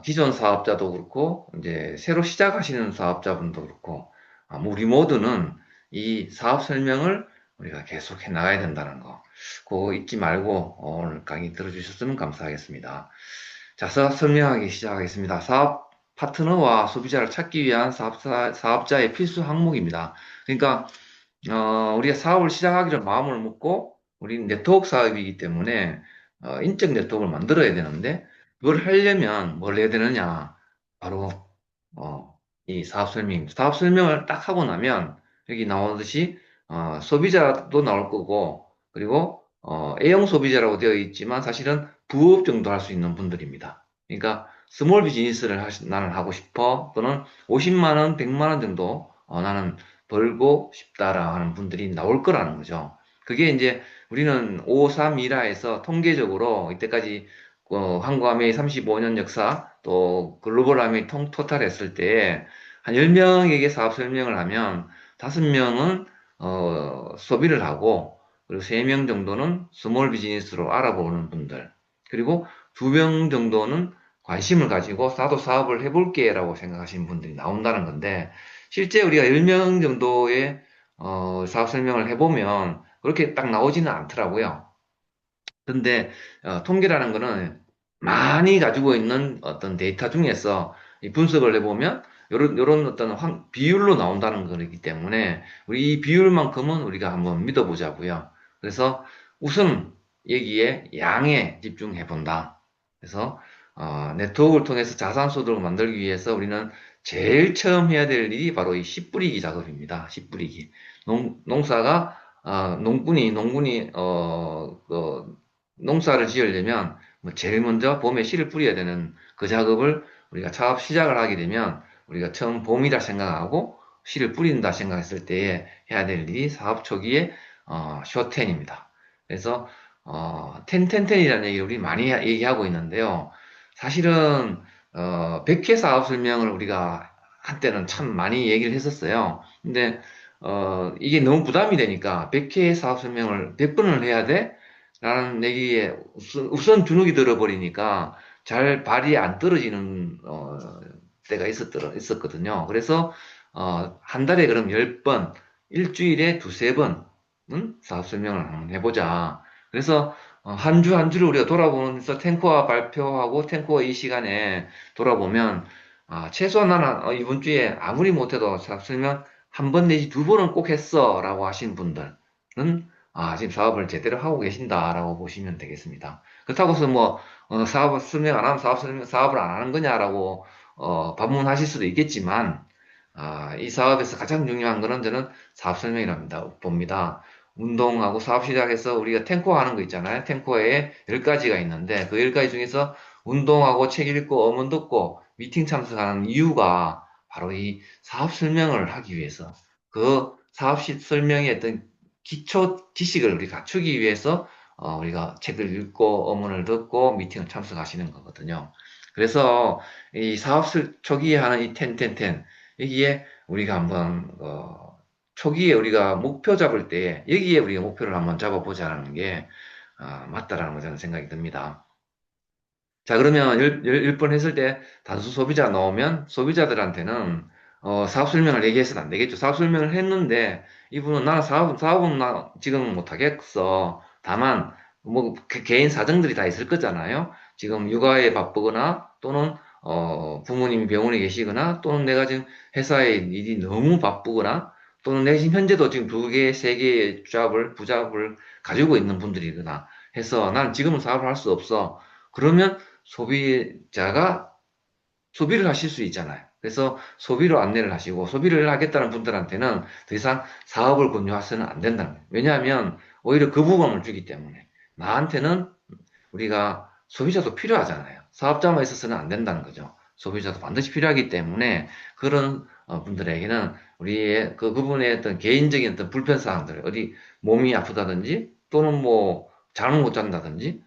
기존 사업자도 그렇고 이제 새로 시작하시는 사업자분도 그렇고 뭐 우리 모두는 이 사업 설명을 우리가 계속 해 나가야 된다는 거. 그거 잊지 말고 오늘 강의 들어주셨으면 감사하겠습니다. 자, 사업 설명하기 시작하겠습니다. 사업 파트너와 소비자를 찾기 위한 사업자의 필수 항목입니다. 그러니까 우리가 사업을 시작하기로 마음을 먹고 우리는 네트워크 사업이기 때문에 인적 네트워크를 만들어야 되는데 그걸 하려면 뭘 해야 되느냐? 바로 이 사업 설명입니다. 사업 설명을 딱 하고 나면 여기 나오듯이 소비자도 나올 거고 그리고 A형 소비자라고 되어 있지만 사실은 부업 정도 할 수 있는 분들입니다. 그러니까 스몰 비즈니스를 나는 하고 싶어 또는 50만 원, 100만 원 정도 나는 벌고 싶다라 하는 분들이 나올 거라는 거죠. 그게 이제 우리는 532라 해서 통계적으로 이때까지 한국아메이 35년 역사 또 글로벌 아메이 토탈 했을 때 한 10명에게 사업 설명을 하면 5명은 소비를 하고 그리고 3명 정도는 스몰 비즈니스로 알아보는 분들 그리고 2명 정도는 관심을 가지고 나도 사업을 해볼게 라고 생각하시는 분들이 나온다는 건데 실제 우리가 10명 정도의 사업 설명을 해보면 그렇게 딱 나오지는 않더라고요. 근데 통계라는 거는 많이 가지고 있는 어떤 데이터 중에서 이 분석을 해보면 요런 어떤 비율로 나온다는 거기 때문에 우리 이 비율만큼은 우리가 한번 믿어보자고요. 그래서 우선 여기에 양에 집중해 본다. 그래서 네트워크를 통해서 자산 소득을 만들기 위해서 우리는 제일 처음 해야 될 일이 바로 이 씨 뿌리기 작업입니다. 씨 뿌리기. 농사가 농군이 농사를 지으려면 뭐 제일 먼저 봄에 씨를 뿌려야 되는 그 작업을 우리가 사업 시작을 하게 되면 우리가 처음 봄이라 생각하고 씨를 뿌린다 생각했을 때에 해야 될 일이 사업 초기에 쇼텐입니다. 그래서 텐텐텐이라는 얘기를 우리 많이 얘기하고 있는데요. 사실은 100회 사업 설명을 우리가 한때는 참 많이 얘기를 했었어요. 근데 이게 너무 부담이 되니까 100회 사업 설명을 100번을 해야 돼? 라는 얘기에 우선 주눅이 들어버리니까 잘 발이 안 떨어지는, 때가 있었거든요. 그래서, 한 달에 그럼 10번, 일주일에 두세 번, 사업 설명을 한번 해보자. 그래서, 한 주 한 주를 우리가 돌아보면서 탱커와 발표하고 탱커와 이 시간에 돌아보면, 최소한 나는 이번 주에 아무리 못해도 사업 설명 한 번 내지 두 번은 꼭 했어 라고 하신 분들은 지금 사업을 제대로 하고 계신다라고 보시면 되겠습니다. 그렇다고 해서 뭐 사업 설명 안 하면 사업을 안 하는 거냐라고 반문하실 수도 있겠지만 이 사업에서 가장 중요한 거는 저는 사업 설명이랍니다. 봅니다. 운동하고 사업 시작해서 우리가 탱코 하는 거 있잖아요. 탱코에 10가지가 있는데 그 10가지 중에서 운동하고 책 읽고 어문 듣고 미팅 참석하는 이유가 바로 이 사업 설명을 하기 위해서 그 사업 설명의 어떤 기초 지식을 우리 갖추기 위해서 우리가 책을 읽고 어문을 듣고 미팅을 참석하시는 거거든요. 그래서 이 사업 초기에 하는 이 텐텐텐 여기에 우리가 한번 초기에 우리가 목표 잡을 때 여기에 우리가 목표를 한번 잡아보자는 게 맞다라는 거 저는 생각이 듭니다. 자, 그러면 10번 했을 때 단수 소비자 나오면 소비자들한테는 사업 설명을 얘기해서는 안 되겠죠. 사업 설명을 했는데 이분은 나는 사업은 나 지금은 못하겠어. 다만 뭐 개인 사정들이 다 있을 거잖아요. 지금 육아에 바쁘거나 또는 부모님이 병원에 계시거나 또는 내가 지금 회사에 일이 너무 바쁘거나 또는 내가 지금 현재도 지금 두 개, 세 개의 부잡을 가지고 있는 분들이거나 해서 난 지금은 사업을 할 수 없어. 그러면 소비자가 소비를 하실 수 있잖아요. 그래서 소비로 안내를 하시고 소비를 하겠다는 분들한테는 더 이상 사업을 권유해서는 안 된다는 거예요. 왜냐하면 오히려 거부감을 주기 때문에 나한테는 우리가 소비자도 필요하잖아요. 사업자만 있어서는 안 된다는 거죠. 소비자도 반드시 필요하기 때문에 그런 분들에게는 우리의 그분의 어떤 개인적인 어떤 불편 사항들, 어디 몸이 아프다든지 또는 뭐 잠을 못 잔다든지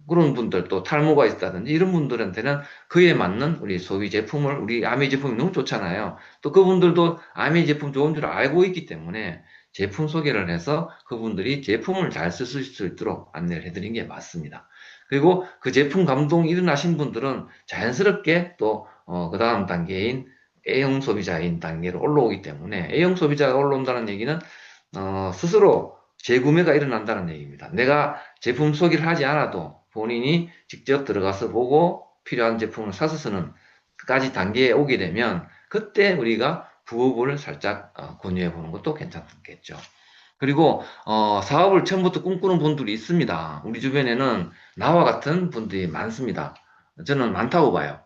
그런 분들 또 탈모가 있다든지 이런 분들한테는 그에 맞는 우리 소비 제품을 우리 아메이 제품이 너무 좋잖아요. 또 그분들도 아메이 제품 좋은 줄 알고 있기 때문에 제품 소개를 해서 그분들이 제품을 잘 쓸 수 있도록 안내를 해드린 게 맞습니다. 그리고 그 제품 감동이 일어나신 분들은 자연스럽게 또 그 다음 단계인 A형 소비자인 단계로 올라오기 때문에 A형 소비자가 올라온다는 얘기는 스스로 재구매가 일어난다는 얘기입니다. 내가 제품 소개를 하지 않아도 본인이 직접 들어가서 보고 필요한 제품을 사서 쓰는 까지 단계에 오게 되면 그때 우리가 부업을 살짝 권유해 보는 것도 괜찮겠죠. 그리고 사업을 처음부터 꿈꾸는 분들이 있습니다. 우리 주변에는 나와 같은 분들이 많습니다. 저는 많다고 봐요.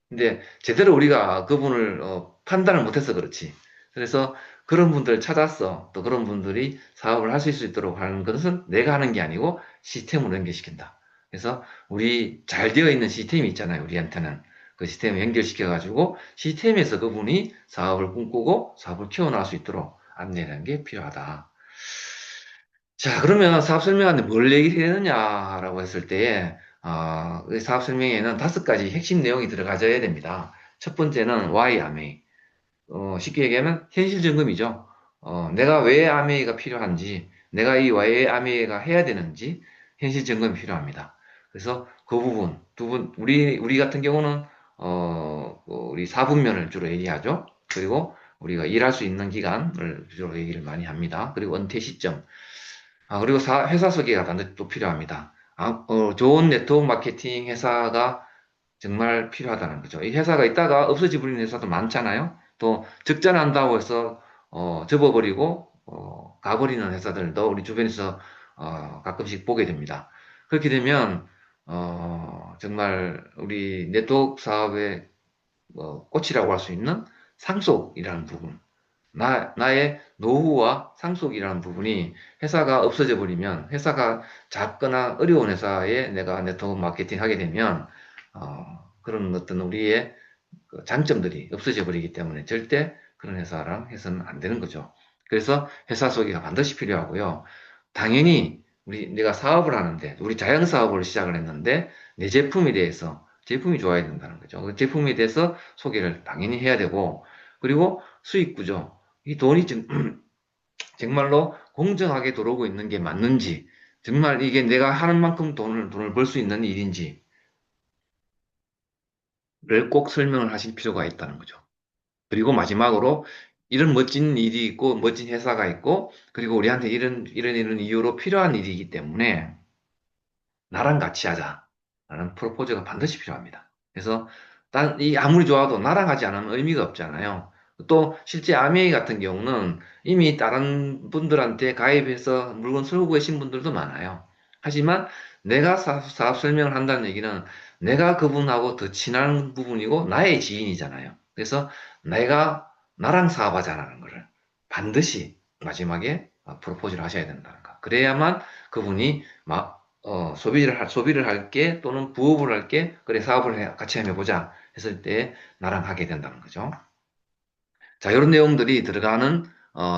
근데 제대로 우리가 그분을 판단을 못해서 그렇지. 그래서 그런 분들을 찾았어. 또 그런 분들이 사업을 할 수 있도록 하는 것은 내가 하는 게 아니고 시스템으로 연결시킨다. 그래서 우리 잘 되어 있는 시스템이 있잖아요. 우리한테는. 그 시스템을 연결시켜가지고 시스템에서 그분이 사업을 꿈꾸고 사업을 키워나갈 수 있도록 안내하는 게 필요하다. 자, 그러면 사업 설명하는데 뭘 얘기를 해야 되느냐라고 했을 때에, 그 사업 설명에는 5가지 핵심 내용이 들어가져야 됩니다. 첫 번째는 why AMA. 쉽게 얘기하면 현실 점검이죠. 내가 왜 AMA가 필요한지, 내가 이 왜 AMA가 해야 되는지 현실 점검이 필요합니다. 그래서 그 부분, 우리 같은 경우는, 우리 4분면을 주로 얘기하죠. 그리고 우리가 일할 수 있는 기간을 주로 얘기를 많이 합니다. 그리고 은퇴 시점. 그리고 회사 소개가 반드시 또 필요합니다. 좋은 네트워크 마케팅 회사가 정말 필요하다는 거죠. 이 회사가 있다가 없어져 버리는 회사도 많잖아요. 또 적자난다고 해서 접어버리고 가버리는 회사들도 우리 주변에서 가끔씩 보게 됩니다. 그렇게 되면 정말 우리 네트워크 사업의 꽃이라고 할 수 있는 상속이라는 부분, 나의 노후와 상속이라는 부분이 회사가 없어져 버리면 회사가 작거나 어려운 회사에 내가 네트워크 마케팅 하게 되면 그런 어떤 우리의 그 장점들이 없어져 버리기 때문에 절대 그런 회사랑 해서는 안 되는 거죠. 그래서 회사 소개가 반드시 필요하고요. 당연히 내가 사업을 하는데 우리 자영 사업을 시작을 했는데 내 제품에 대해서 제품이 좋아야 된다는 거죠. 그 제품에 대해서 소개를 당연히 해야 되고 그리고 수익 구조 이 돈이 좀 정말로 공정하게 들어오고 있는 게 맞는지, 정말 이게 내가 하는 만큼 돈을 벌 수 있는 일인지를 꼭 설명을 하실 필요가 있다는 거죠. 그리고 마지막으로 이런 멋진 일이 있고 멋진 회사가 있고 그리고 우리한테 이런 이유로 필요한 일이기 때문에 나랑 같이 하자라는 프로포즈가 반드시 필요합니다. 그래서 이 아무리 좋아도 나랑 하지 않으면 의미가 없잖아요. 또 실제 아메이 같은 경우는 이미 다른 분들한테 가입해서 물건 쓰고 계신 분들도 많아요. 하지만 내가 사업 설명을 한다는 얘기는 내가 그분하고 더 친한 부분이고 나의 지인이잖아요. 그래서 내가 나랑 사업하자라는 거를 반드시 마지막에 프로포즈를 하셔야 된다는 거. 그래야만 그분이 소비를 할게 또는 부업을 할게 그래 같이 해보자 했을 때 나랑 하게 된다는 거죠. 자, 이런 내용들이 들어가는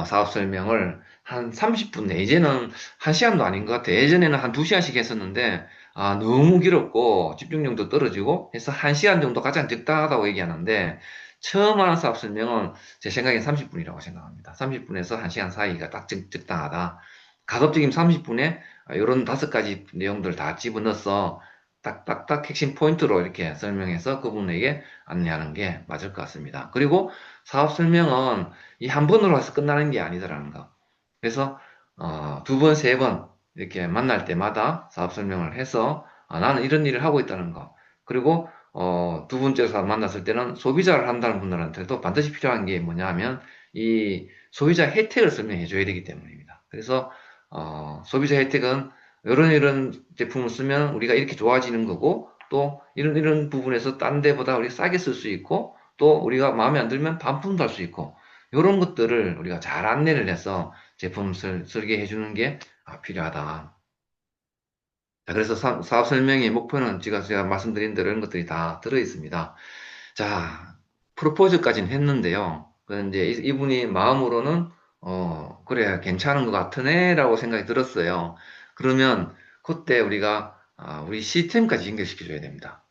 사업 설명을 한 30분 내 이제는 1시간도 아닌 것 같아요. 예전에는 한 2시간씩 했었는데 너무 길었고 집중력도 떨어지고 해서 1시간 정도 가장 적당하다고 얘기하는데 처음 하는 사업 설명은 제 생각엔 30분이라고 생각합니다. 30분에서 1시간 사이가 딱 적당하다. 가급적이면 30분에 이런 5가지 내용들 다 집어넣어서 딱딱딱 핵심 포인트로 이렇게 설명해서 그분에게 안내하는 게 맞을 것 같습니다. 그리고 사업 설명은 이 한 번으로 해서 끝나는 게 아니더라는 거. 그래서 2번, 3번 이렇게 만날 때마다 사업 설명을 해서 나는 이런 일을 하고 있다는 거. 그리고 두 번째로 만났을 때는 소비자를 한다는 분들한테도 반드시 필요한 게 뭐냐 하면 이 소비자 혜택을 설명해 줘야 되기 때문입니다. 그래서 소비자 혜택은 이런 제품을 쓰면 우리가 이렇게 좋아지는 거고 또 이런 부분에서 딴 데보다 우리 싸게 쓸 수 있고 또 우리가 마음에 안 들면 반품도 할 수 있고 이런 것들을 우리가 잘 안내를 해서 제품 설계해 주는 게 필요하다. 자, 그래서 사업 설명의 목표는 제가 말씀드린 대로 이런 것들이 다 들어 있습니다. 자, 프로포즈까지는 했는데요. 그런데 이분이 마음으로는 그래 괜찮은 것 같으네 라고 생각이 들었어요. 그러면 그때 우리가 우리 시스템까지 연결시켜 줘야 됩니다.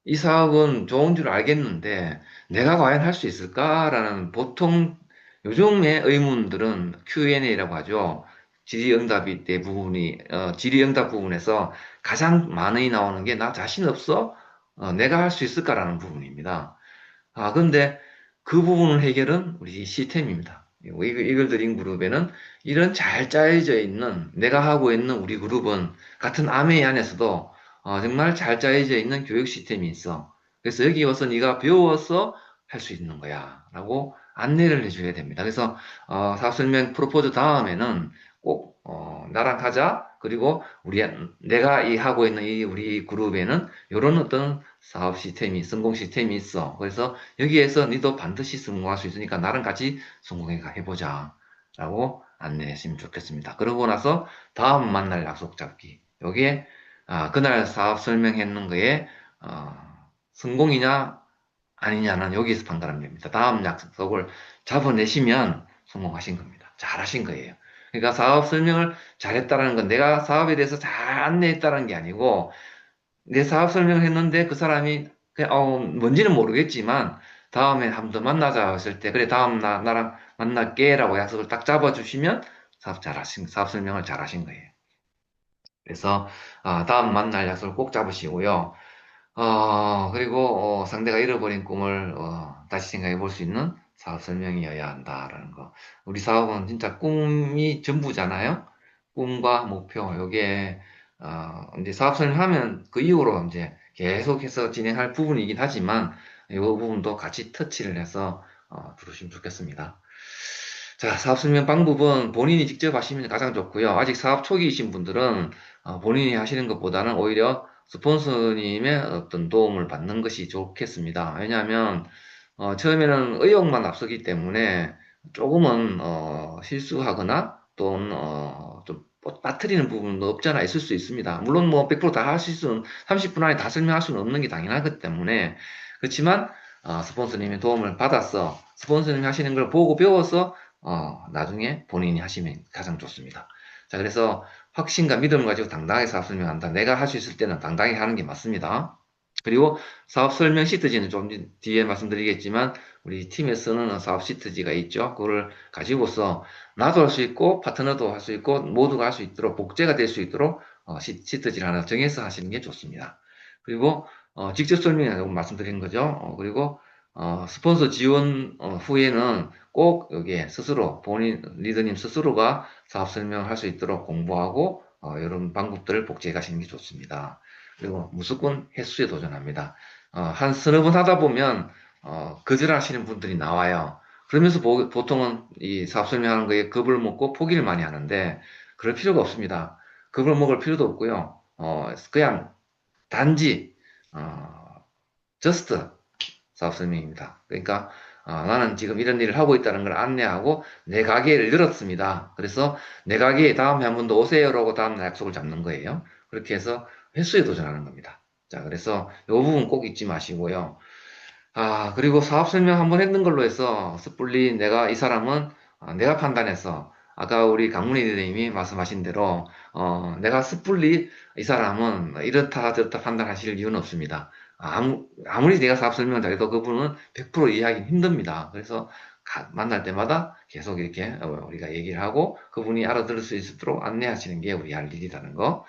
이 사업은 좋은 줄 알겠는데 내가 과연 할 수 있을까라는 보통 요즘의 의문들은 Q&A라고 하죠. 질의응답 부분에서 가장 많이 나오는 게 나 자신 없어? 내가 할 수 있을까라는 부분입니다. 근데 그 부분 해결은 우리 시스템입니다. 이글 드림 그룹에는 이런 잘 짜여져 있는 내가 하고 있는 우리 그룹은 같은 아메이 안에서도 정말 잘 짜여져 있는 교육 시스템이 있어. 그래서 여기 와서 네가 배워서 할 수 있는 거야 라고 안내를 해줘야 됩니다. 그래서 사업 설명 프로포즈 다음에는 꼭 나랑 하자. 그리고 내가 하고 있는 우리 그룹에는 이런 어떤 사업 시스템이 성공 시스템이 있어. 그래서 여기에서 너도 반드시 성공할 수 있으니까 나랑 같이 성공해 해보자 라고 안내했으면 좋겠습니다. 그러고 나서 다음 만날 약속 잡기. 여기에 그날 사업 설명했는 거에 성공이냐 아니냐는 여기서 판단하면 됩니다. 다음 약속을 잡아내시면 성공하신 겁니다. 잘하신 거예요. 그러니까 사업 설명을 잘했다는 건 내가 사업에 대해서 잘 안내했다는 게 아니고 내 사업 설명을 했는데 그 사람이 그냥 뭔지는 모르겠지만 다음에 한 번 더 만나자 했을 때 그래 다음 나랑 만날게 라고 약속을 딱 잡아주시면 사업 설명을 잘하신 거예요. 그래서 다음 만날 약속을 꼭 잡으시고요. 그리고 상대가 잃어버린 꿈을 다시 생각해 볼 수 있는 사업 설명이어야 한다라는 거. 우리 사업은 진짜 꿈이 전부잖아요. 꿈과 목표, 요게 이제 사업 설명하면 그 이후로 이제 계속해서 진행할 부분이긴 하지만 이 부분도 같이 터치를 해서 들으시면 좋겠습니다. 자, 사업 설명 방법은 본인이 직접 하시면 가장 좋고요. 아직 사업 초기이신 분들은 본인이 하시는 것보다는 오히려 스폰서님의 어떤 도움을 받는 것이 좋겠습니다. 왜냐하면 처음에는 의욕만 앞서기 때문에 조금은 실수하거나 또는 좀 빠뜨리는 부분도 없잖아 있을 수 있습니다. 물론 뭐 100%다 하실 수는 30분 안에 다 설명할 수는 없는 게 당연하기 때문에 그렇지만 스폰서님의 도움을 받아서 스폰서님이 하시는 걸 보고 배워서 나중에 본인이 하시면 가장 좋습니다. 자, 그래서 확신과 믿음을 가지고 당당하게 사업 설명한다. 내가 할 수 있을 때는 당당히 하는 게 맞습니다. 그리고 사업 설명 시트지는 좀 뒤에 말씀드리겠지만 우리 팀에 쓰는 사업 시트지가 있죠. 그거를 가지고서 나도 할 수 있고 파트너도 할 수 있고 모두가 할 수 있도록 복제가 될 수 있도록 시트지를 하나 정해서 하시는 게 좋습니다. 그리고 직접 설명이라고 말씀드린 거죠. 그리고 스폰서 지원 후에는 꼭 여기에 스스로 본인 리더님 스스로가 사업 설명을 할 수 있도록 공부하고 이런 방법들을 복제해 가시는 게 좋습니다. 그리고 무조건 횟수에 도전합니다. 한 서너 번 하다 보면 거절하시는 분들이 나와요. 그러면서 보통은 이 사업 설명하는 거에 겁을 먹고 포기를 많이 하는데 그럴 필요가 없습니다. 겁을 먹을 필요도 없고요. 그냥 단지 just 사업 설명입니다. 그러니까 나는 지금 이런 일을 하고 있다는 걸 안내하고 내 가게를 열었습니다. 그래서 내 가게에 다음에 한 번 더 오세요라고 다음날 약속을 잡는 거예요. 그렇게 해서 횟수에 도전하는 겁니다. 자, 그래서 이 부분 꼭 잊지 마시고요. 그리고 사업 설명 한번 했는 걸로 해서 섣불리 내가 이 사람은 내가 판단해서 아까 우리 강문희 대표님이 말씀하신 대로 내가 섣불리 이 사람은 이렇다 저렇다 판단하실 이유는 없습니다. 아무리 내가 사업 설명을 잘해도 그분은 100% 이해하기 힘듭니다. 그래서 만날 때마다 계속 이렇게 우리가 얘기를 하고 그분이 알아들을 수 있도록 안내하시는 게 우리 할 일이라는 거.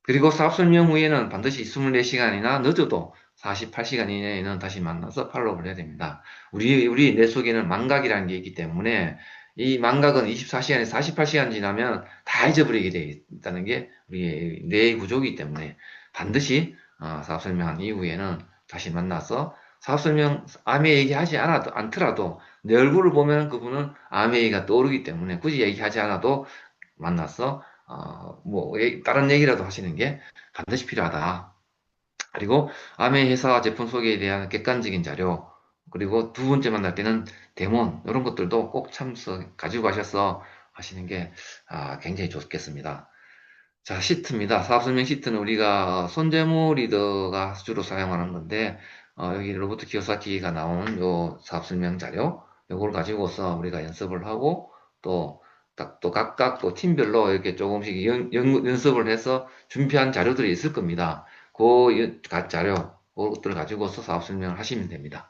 그리고 사업 설명 후에는 반드시 24시간이나 늦어도 48시간 이내에는 다시 만나서 팔로우를 해야 됩니다. 우리 뇌 속에는 망각이라는 게 있기 때문에 이 망각은 24시간에서 48시간 지나면 다 잊어버리게 되어 있다는 게 우리 뇌의 구조이기 때문에 반드시 사업 설명한 이후에는 다시 만나서 사업 설명 아메 얘기하지 않더라도 내 얼굴을 보면 그분은 아메 얘기가 떠오르기 때문에 굳이 얘기하지 않아도 만나서 다른 얘기라도 하시는 게 반드시 필요하다. 그리고 아메 회사 제품 소개에 대한 객관적인 자료, 그리고 두 번째 만날 때는 데몬, 이런 것들도 꼭 가지고 가셔서 하시는 게 굉장히 좋겠습니다. 자, 시트입니다. 사업 설명 시트는 우리가 손재무 리더가 주로 사용하는 건데, 여기 로버트 키요사키가 나온 요 사업 설명 자료, 요걸 가지고서 우리가 연습을 하고, 또 각각 또 팀별로 이렇게 조금씩 연습을 해서 준비한 자료들이 있을 겁니다. 자료, 그것들을 가지고서 사업 설명을 하시면 됩니다.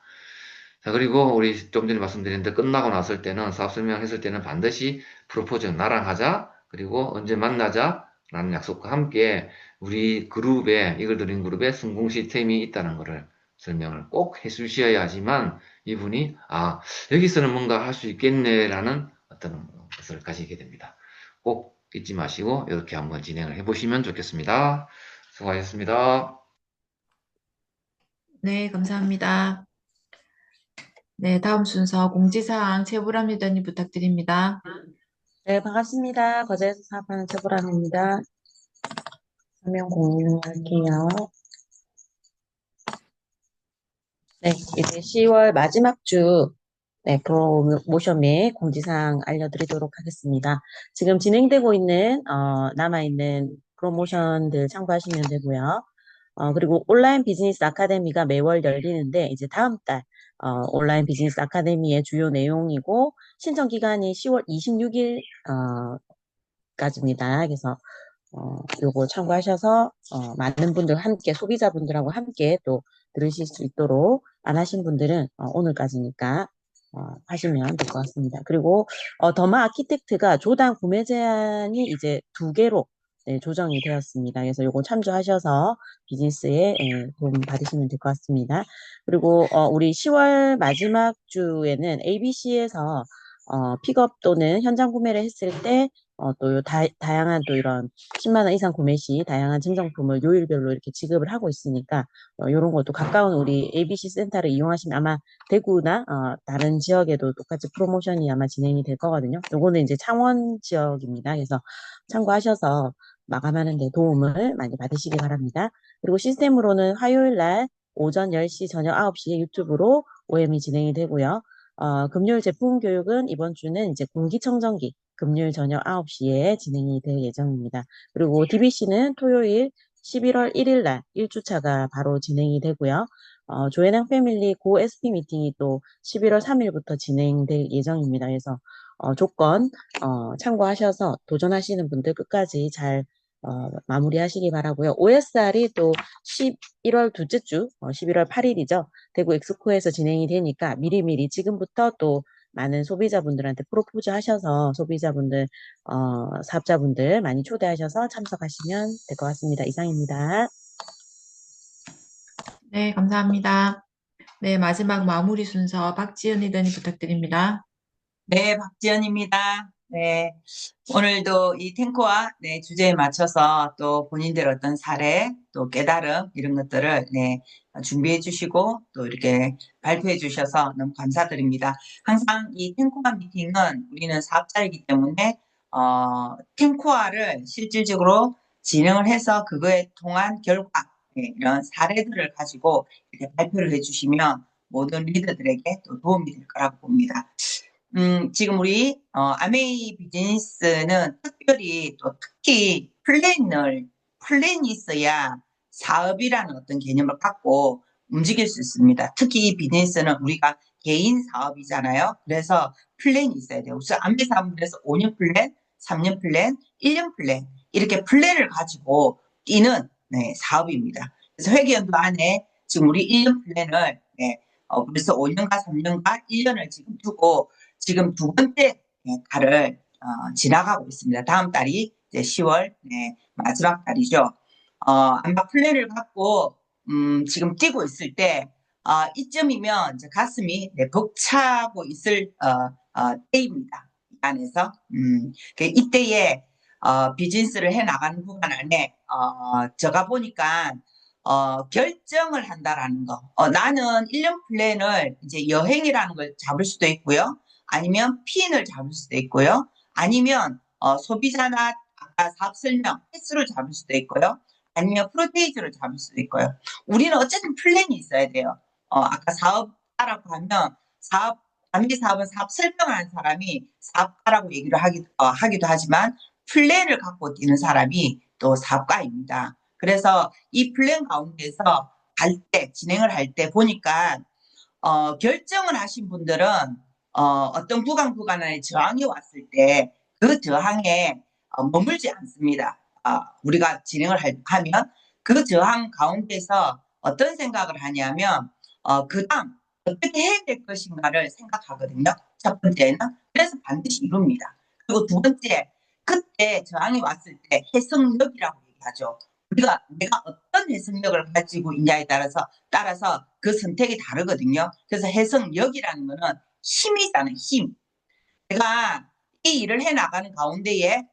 자, 그리고 우리 좀 전에 말씀드린 데 끝나고 났을 때는 사업 설명했을 때는 반드시 프로포즈 나랑 하자, 그리고 언제 만나자, 라는 약속과 함께 우리 그룹에, 이글 드림 그룹에 성공 시스템이 있다는 것을 설명을 꼭 해주셔야지만 이분이, 여기서는 뭔가 할 수 있겠네라는 어떤 것을 가지게 됩니다. 꼭 잊지 마시고 이렇게 한번 진행을 해보시면 좋겠습니다. 수고하셨습니다. 네, 감사합니다. 네, 다음 순서 공지사항 최보람 리더님 부탁드립니다. 네, 반갑습니다. 거제에서 사업하는 최보람입니다. 화면 공유할게요. 네, 이제 10월 마지막 주 프로모션 및 공지사항 알려드리도록 하겠습니다. 지금 진행되고 있는 남아있는 프로모션들 참고하시면 되고요. 그리고 온라인 비즈니스 아카데미가 매월 열리는데 이제 다음 달 온라인 비즈니스 아카데미의 주요 내용이고 신청 기간이 10월 26일 까지입니다. 그래서 요거 참고하셔서 많은 분들 함께 소비자분들하고 함께 또 들으실 수 있도록 안 하신 분들은 오늘까지니까 하시면 될 것 같습니다. 그리고 더마 아키텍트가 조당 구매 제한이 이제 2개로 조정이 되었습니다. 그래서 요거 참조하셔서 비즈니스에 도움 받으시면 될 것 같습니다. 그리고 우리 10월 마지막 주에는 ABC에서 픽업 또는 현장 구매를 했을 때 또 다양한 또 이런 10만 원 이상 구매 시 다양한 증정품을 요일별로 이렇게 지급을 하고 있으니까 이런 것도 가까운 우리 ABC 센터를 이용하시면 아마 대구나 다른 지역에도 똑같이 프로모션이 아마 진행이 될 거거든요. 요거는 이제 창원 지역입니다. 그래서 참고하셔서 마감하는 데 도움을 많이 받으시기 바랍니다. 그리고 시스템으로는 화요일 날 오전 10시, 저녁 9시에 유튜브로 OM이 진행이 되고요. 금요일 제품 교육은 이번 주는 이제 공기청정기 금요일 저녁 9시에 진행이 될 예정입니다. 그리고 DBC는 토요일 11월 1일 날 1주차가 바로 진행이 되고요. 조혜랑 패밀리 고 SP 미팅이 또 11월 3일부터 진행될 예정입니다. 그래서 조건 참고하셔서 도전하시는 분들 끝까지 잘 마무리하시기 바라고요. OSR이 또 11월 둘째 주, 11월 8일이죠. 대구 엑스코에서 진행이 되니까 미리미리 지금부터 또 많은 소비자분들한테 프로포즈 하셔서 소비자분들, 사업자분들 많이 초대하셔서 참석하시면 될 것 같습니다. 이상입니다. 네, 감사합니다. 네, 마지막 마무리 순서 박지연 리더님 부탁드립니다. 네, 박지연입니다. 네, 오늘도 이 탱커와 네, 주제에 맞춰서 또 본인들 어떤 사례, 또 깨달음 이런 것들을 네, 준비해 주시고 또 이렇게 발표해 주셔서 너무 감사드립니다. 항상 이 탱커와 미팅은 우리는 사업자이기 때문에 탱커와를 실질적으로 진행을 해서 그거에 통한 결과 네, 이런 사례들을 가지고 이렇게 발표를 해주시면 모든 리더들에게 또 도움이 될 거라고 봅니다. 지금 우리 아메이 비즈니스는 특별히 또 특히 플랜이 있어야 사업이라는 어떤 개념을 갖고 움직일 수 있습니다. 특히 이 비즈니스는 우리가 개인 사업이잖아요. 그래서 플랜이 있어야 돼요. 그래서 아메이 사업은 그래서 5년 플랜, 3년 플랜, 1년 플랜 이렇게 플랜을 가지고 뛰는 네, 사업입니다. 그래서 회계연도 안에 지금 우리 1년 플랜을 네, 벌써 5년과 3년과 1년을 지금 두고 지금 두 번째 달을 지나가고 있습니다. 다음 달이 이제 10월 네, 마지막 달이죠. 아마 플랜을 갖고 지금 뛰고 있을 때 이쯤이면 이제 가슴이 네, 벅차고 있을 때입니다. 이 안에서 이때에 비즈니스를 해 나가는 구간 안에 제가 보니까 결정을 한다라는 거. 나는 1년 플랜을 이제 여행이라는 걸 잡을 수도 있고요. 아니면 피인을 잡을 수도 있고요. 아니면 소비자나 아까 사업 설명 횟수를 잡을 수도 있고요. 아니면 프로테이지를 잡을 수도 있고요. 우리는 어쨌든 플랜이 있어야 돼요. 아까 사업가라고 하면 단기 사업은 사업 설명하는 사람이 사업가라고 얘기를 하기도 하지만 플랜을 갖고 뛰는 사람이 또 사업가입니다. 그래서 이 플랜 가운데서 진행을 할 때 보니까 결정을 하신 분들은 어떤 구간 안에 저항이 왔을 때 그 저항에 머물지 않습니다. 우리가 진행을 하면 그 저항 가운데서 어떤 생각을 하냐면 그다음 어떻게 해야 될 것인가를 생각하거든요. 첫 번째는 그래서 반드시 이룹니다. 그리고 두 번째 그때 저항이 왔을 때 해석력이라고 얘기하죠. 내가 어떤 해석력을 가지고 있냐에 따라서 그 선택이 다르거든요. 그래서 해석력이라는 거는 힘이잖아요, 힘. 내가 이 일을 해 나가는 가운데에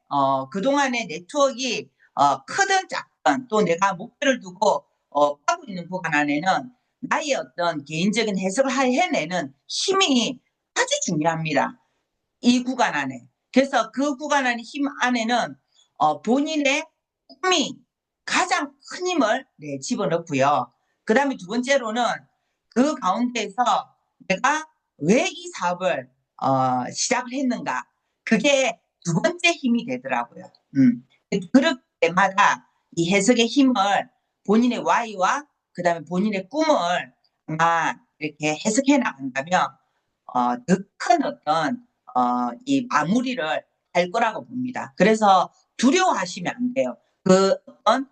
그동안의 네트워크가 크든 작든 또 내가 목표를 두고 하고 있는 구간 안에는 나의 어떤 개인적인 해석을 해내는 힘이 아주 중요합니다. 이 구간 안에. 그래서 그 구간 안의 힘 안에는 본인의 꿈이 가장 큰 힘을 네, 집어넣고요. 그 다음에 두 번째로는 그 가운데서 내가 왜 이 사업을 시작을 했는가. 그게 두 번째 힘이 되더라고요. 그럴 때마다 이 해석의 힘을 본인의 Y와 그 다음에 본인의 꿈을 아마 이렇게 해석해 나간다면 더 큰 어떤 이 마무리를 할 거라고 봅니다. 그래서 두려워하시면 안 돼요. 그 어떤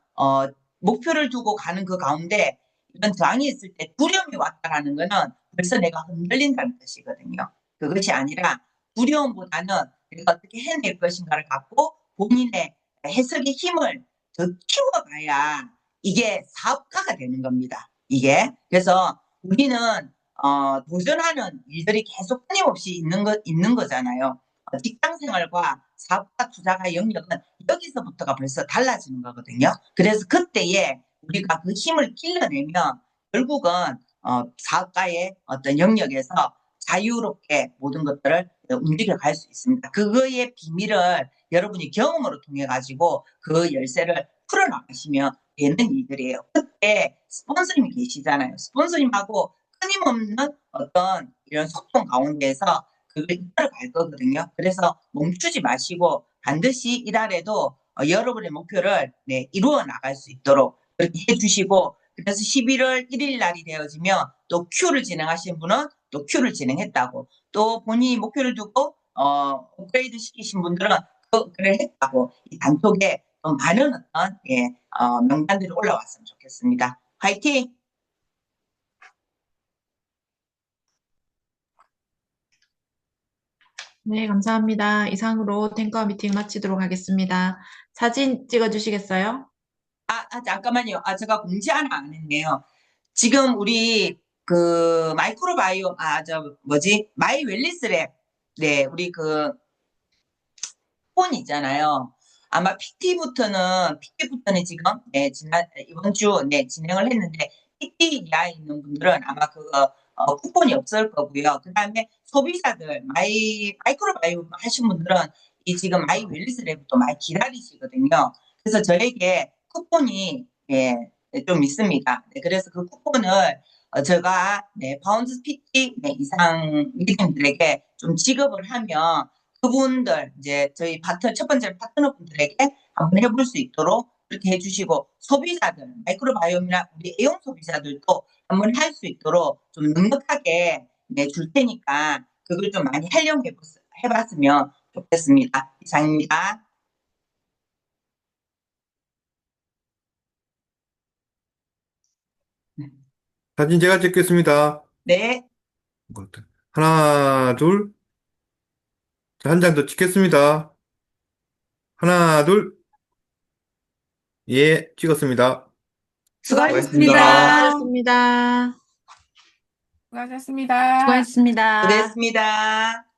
목표를 두고 가는 그 가운데 이런 저항이 있을 때 두려움이 왔다라는 거는 벌써 내가 흔들린다는 뜻이거든요. 그것이 아니라 두려움보다는 내가 어떻게 해낼 것인가를 갖고 본인의 해석의 힘을 더 키워가야 이게 사업가가 되는 겁니다. 이게 그래서 우리는 도전하는 일들이 계속 끊임없이 있는 거잖아요. 직장 생활과 사업가 투자가 영역은 여기서부터가 벌써 달라지는 거거든요. 그래서 그때에 우리가 그 힘을 길러내면 결국은 사업가의 어떤 영역에서 자유롭게 모든 것들을 움직여 갈 수 있습니다. 그거의 비밀을 여러분이 경험으로 통해 가지고 그 열쇠를 풀어나가시면 되는 일들이에요. 그때 스폰서님이 계시잖아요. 스폰서님하고 끊임없는 어떤 이런 소통 가운데에서 그걸 이끌어갈 거거든요. 그래서 멈추지 마시고 반드시 이달에도 여러분의 목표를 네, 이루어 나갈 수 있도록 그렇게 해주시고 그래서 11월 1일 날이 되어지면 또 Q를 진행하신 분은 또 Q를 진행했다고 또 본인이 목표를 두고 업그레이드 시키신 분들은 그를 했다고 이 단톡에 또 많은 어떤 명단들이 올라왔으면 좋겠습니다. 화이팅! 네, 감사합니다. 이상으로 탱커 미팅 마치도록 하겠습니다. 사진 찍어주시겠어요? 잠깐만요. 제가 공지 하나 안 했네요. 지금 우리 그 마이크로바이옴, 마이 웰리스랩, 네, 우리 그 폰 있잖아요. 아마 PT부터는 지금, 이번 주, 진행을 했는데, PT 이하에 있는 분들은 아마 그거, 쿠폰이 없을 거고요. 그 다음에 소비자들, 마이크로바이옴 하신 분들은 이 지금 마이 웰리스 랩도 많이 기다리시거든요. 그래서 저에게 쿠폰이, 좀 있습니다. 네, 그래서 그 쿠폰을, 제가, 바운드 PT, 이상 미팅들에게 좀 지급을 하면, 그분들, 이제 저희 첫 번째 파트너분들에게 한번 해볼 수 있도록 그렇게 해주시고, 소비자들, 마이크로바이옴이나 우리 애용 소비자들도 한번 할 수 있도록 좀 넉넉하게 줄 테니까 그걸 좀 많이 해봤으면 좋겠습니다. 이상입니다. 사진 제가 찍겠습니다. 네. 하나, 둘. 한 장 더 찍겠습니다. 하나, 둘. 예, 찍었습니다. 수고하셨습니다. 수고하셨습니다. 수고하셨습니다. 수고하셨습니다. 수고했습니다.